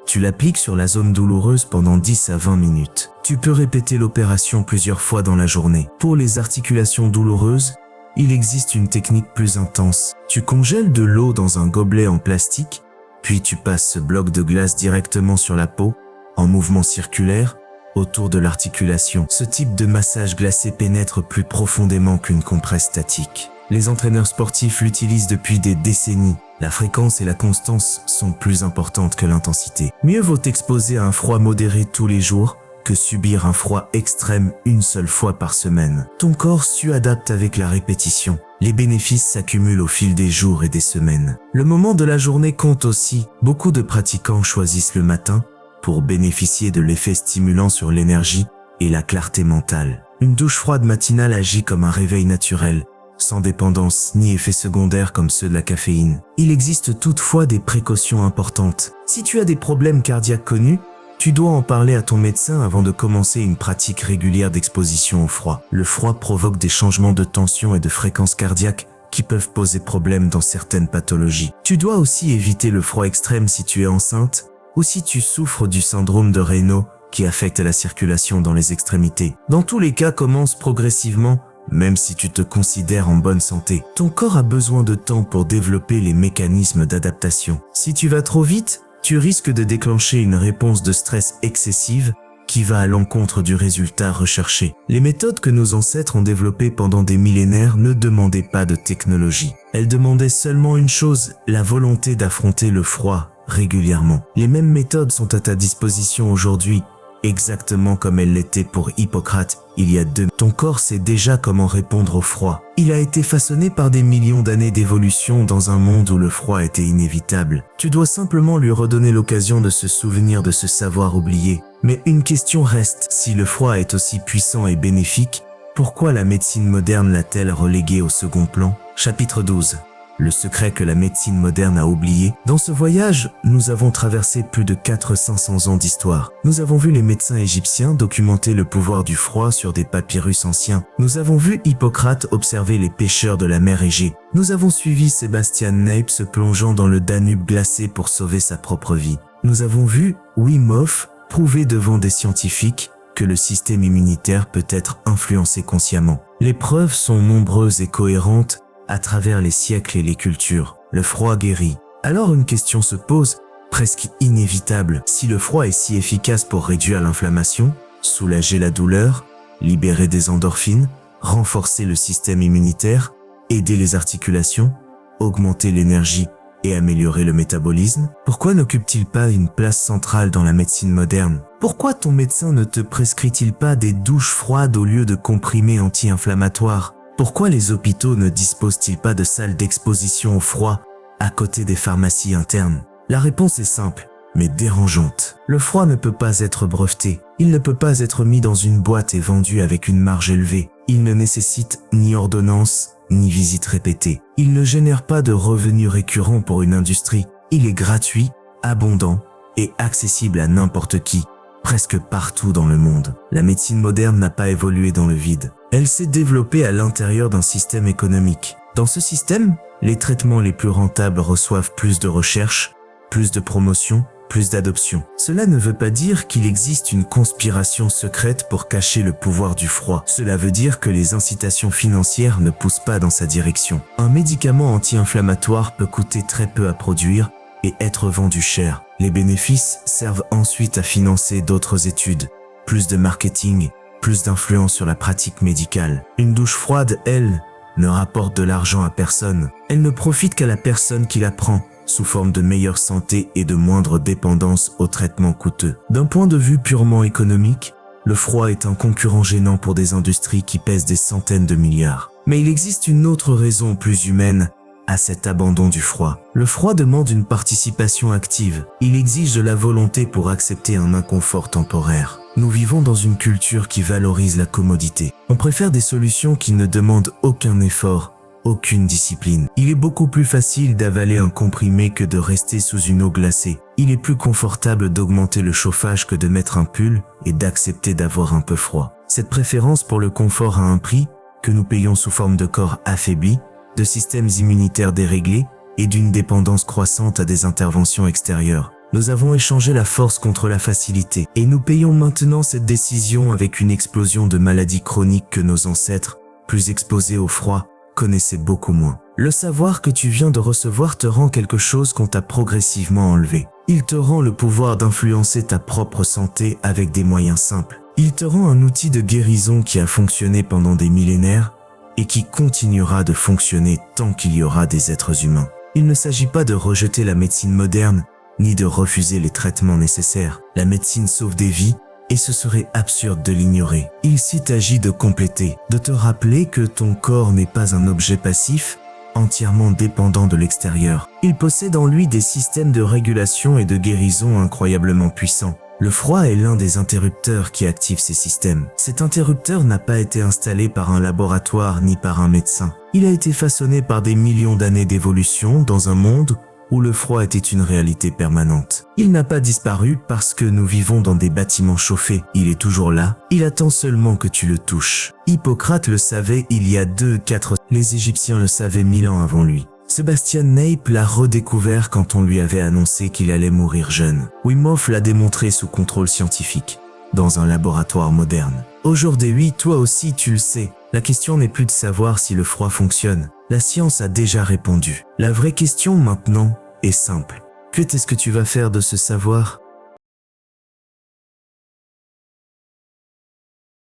Tu l'appliques sur la zone douloureuse pendant 10 à 20 minutes. Tu peux répéter l'opération plusieurs fois dans la journée. Pour les articulations douloureuses, il existe une technique plus intense. Tu congèles de l'eau dans un gobelet en plastique, puis tu passes ce bloc de glace directement sur la peau, en mouvement circulaire, autour de l'articulation. Ce type de massage glacé pénètre plus profondément qu'une compresse statique. Les entraîneurs sportifs l'utilisent depuis des décennies. La fréquence et la constance sont plus importantes que l'intensité. Mieux vaut t'exposer à un froid modéré tous les jours que subir un froid extrême une seule fois par semaine. Ton corps s'adapte avec la répétition. Les bénéfices s'accumulent au fil des jours et des semaines. Le moment de la journée compte aussi. Beaucoup de pratiquants choisissent le matin pour bénéficier de l'effet stimulant sur l'énergie et la clarté mentale. Une douche froide matinale agit comme un réveil naturel, sans dépendance ni effets secondaires comme ceux de la caféine. Il existe toutefois des précautions importantes. Si tu as des problèmes cardiaques connus, tu dois en parler à ton médecin avant de commencer une pratique régulière d'exposition au froid. Le froid provoque des changements de tension et de fréquence cardiaque qui peuvent poser problème dans certaines pathologies. Tu dois aussi éviter le froid extrême si tu es enceinte ou si tu souffres du syndrome de Raynaud qui affecte la circulation dans les extrémités. Dans tous les cas, commence progressivement. Même si tu te considères en bonne santé, ton corps a besoin de temps pour développer les mécanismes d'adaptation. Si tu vas trop vite, tu risques de déclencher une réponse de stress excessive qui va à l'encontre du résultat recherché. Les méthodes que nos ancêtres ont développées pendant des millénaires ne demandaient pas de technologie. Elles demandaient seulement une chose, la volonté d'affronter le froid régulièrement. Les mêmes méthodes sont à ta disposition aujourd'hui, exactement comme elles l'étaient pour Hippocrate il y a 2. Ton corps sait déjà comment répondre au froid. Il a été façonné par des millions d'années d'évolution dans un monde où le froid était inévitable. Tu dois simplement lui redonner l'occasion de se souvenir de ce savoir oublié. Mais une question reste, si le froid est aussi puissant et bénéfique, pourquoi la médecine moderne l'a-t-elle relégué au second plan? Chapitre 12. Le secret que la médecine moderne a oublié. Dans ce voyage, nous avons traversé plus de 400-500 ans d'histoire. Nous avons vu les médecins égyptiens documenter le pouvoir du froid sur des papyrus anciens. Nous avons vu Hippocrate observer les pêcheurs de la mer Égée. Nous avons suivi Sebastian Nape se plongeant dans le Danube glacé pour sauver sa propre vie. Nous avons vu Wim Hof prouver devant des scientifiques que le système immunitaire peut être influencé consciemment. Les preuves sont nombreuses et cohérentes à travers les siècles et les cultures. Le froid guérit. Alors une question se pose, presque inévitable. Si le froid est si efficace pour réduire l'inflammation, soulager la douleur, libérer des endorphines, renforcer le système immunitaire, aider les articulations, augmenter l'énergie et améliorer le métabolisme, pourquoi n'occupe-t-il pas une place centrale dans la médecine moderne? Pourquoi ton médecin ne te prescrit-il pas des douches froides au lieu de comprimés anti-inflammatoires? Pourquoi les hôpitaux ne disposent-ils pas de salles d'exposition au froid à côté des pharmacies internes? La réponse est simple, mais dérangeante. Le froid ne peut pas être breveté. Il ne peut pas être mis dans une boîte et vendu avec une marge élevée. Il ne nécessite ni ordonnance, ni visite répétée. Il ne génère pas de revenus récurrents pour une industrie. Il est gratuit, abondant et accessible à n'importe qui, presque partout dans le monde. La médecine moderne n'a pas évolué dans le vide. Elle s'est développée à l'intérieur d'un système économique. Dans ce système, les traitements les plus rentables reçoivent plus de recherche, plus de promotion, plus d'adoption. Cela ne veut pas dire qu'il existe une conspiration secrète pour cacher le pouvoir du froid. Cela veut dire que les incitations financières ne poussent pas dans sa direction. Un médicament anti-inflammatoire peut coûter très peu à produire et être vendu cher. Les bénéfices servent ensuite à financer d'autres études, plus de marketing, plus d'influence sur la pratique médicale. Une douche froide, elle, ne rapporte de l'argent à personne. Elle ne profite qu'à la personne qui la prend, sous forme de meilleure santé et de moindre dépendance aux traitements coûteux. D'un point de vue purement économique, le froid est un concurrent gênant pour des industries qui pèsent des centaines de milliards. Mais il existe une autre raison plus humaine à cet abandon du froid. Le froid demande une participation active. Il exige de la volonté pour accepter un inconfort temporaire. Nous vivons dans une culture qui valorise la commodité. On préfère des solutions qui ne demandent aucun effort, aucune discipline. Il est beaucoup plus facile d'avaler un comprimé que de rester sous une eau glacée. Il est plus confortable d'augmenter le chauffage que de mettre un pull et d'accepter d'avoir un peu froid. Cette préférence pour le confort a un prix que nous payons sous forme de corps affaibli, de systèmes immunitaires déréglés et d'une dépendance croissante à des interventions extérieures. Nous avons échangé la force contre la facilité et nous payons maintenant cette décision avec une explosion de maladies chroniques que nos ancêtres, plus exposés au froid, connaissaient beaucoup moins. Le savoir que tu viens de recevoir te rend quelque chose qu'on t'a progressivement enlevé. Il te rend le pouvoir d'influencer ta propre santé avec des moyens simples. Il te rend un outil de guérison qui a fonctionné pendant des millénaires et qui continuera de fonctionner tant qu'il y aura des êtres humains. Il ne s'agit pas de rejeter la médecine moderne, ni de refuser les traitements nécessaires. La médecine sauve des vies, et ce serait absurde de l'ignorer. Il s'agit de compléter, de te rappeler que ton corps n'est pas un objet passif, entièrement dépendant de l'extérieur. Il possède en lui des systèmes de régulation et de guérison incroyablement puissants. Le froid est l'un des interrupteurs qui active ces systèmes. Cet interrupteur n'a pas été installé par un laboratoire ni par un médecin. Il a été façonné par des millions d'années d'évolution dans un monde où le froid était une réalité permanente. Il n'a pas disparu parce que nous vivons dans des bâtiments chauffés. Il est toujours là. Il attend seulement que tu le touches. Hippocrate le savait il y a 2-4. Les Égyptiens le savaient 1000 ans avant lui. Sebastian Nape l'a redécouvert quand on lui avait annoncé qu'il allait mourir jeune. Wim Hof l'a démontré sous contrôle scientifique, dans un laboratoire moderne. Aujourd'hui, toi aussi tu le sais. La question n'est plus de savoir si le froid fonctionne. La science a déjà répondu. La vraie question maintenant est simple. Que est-ce que tu vas faire de ce savoir ?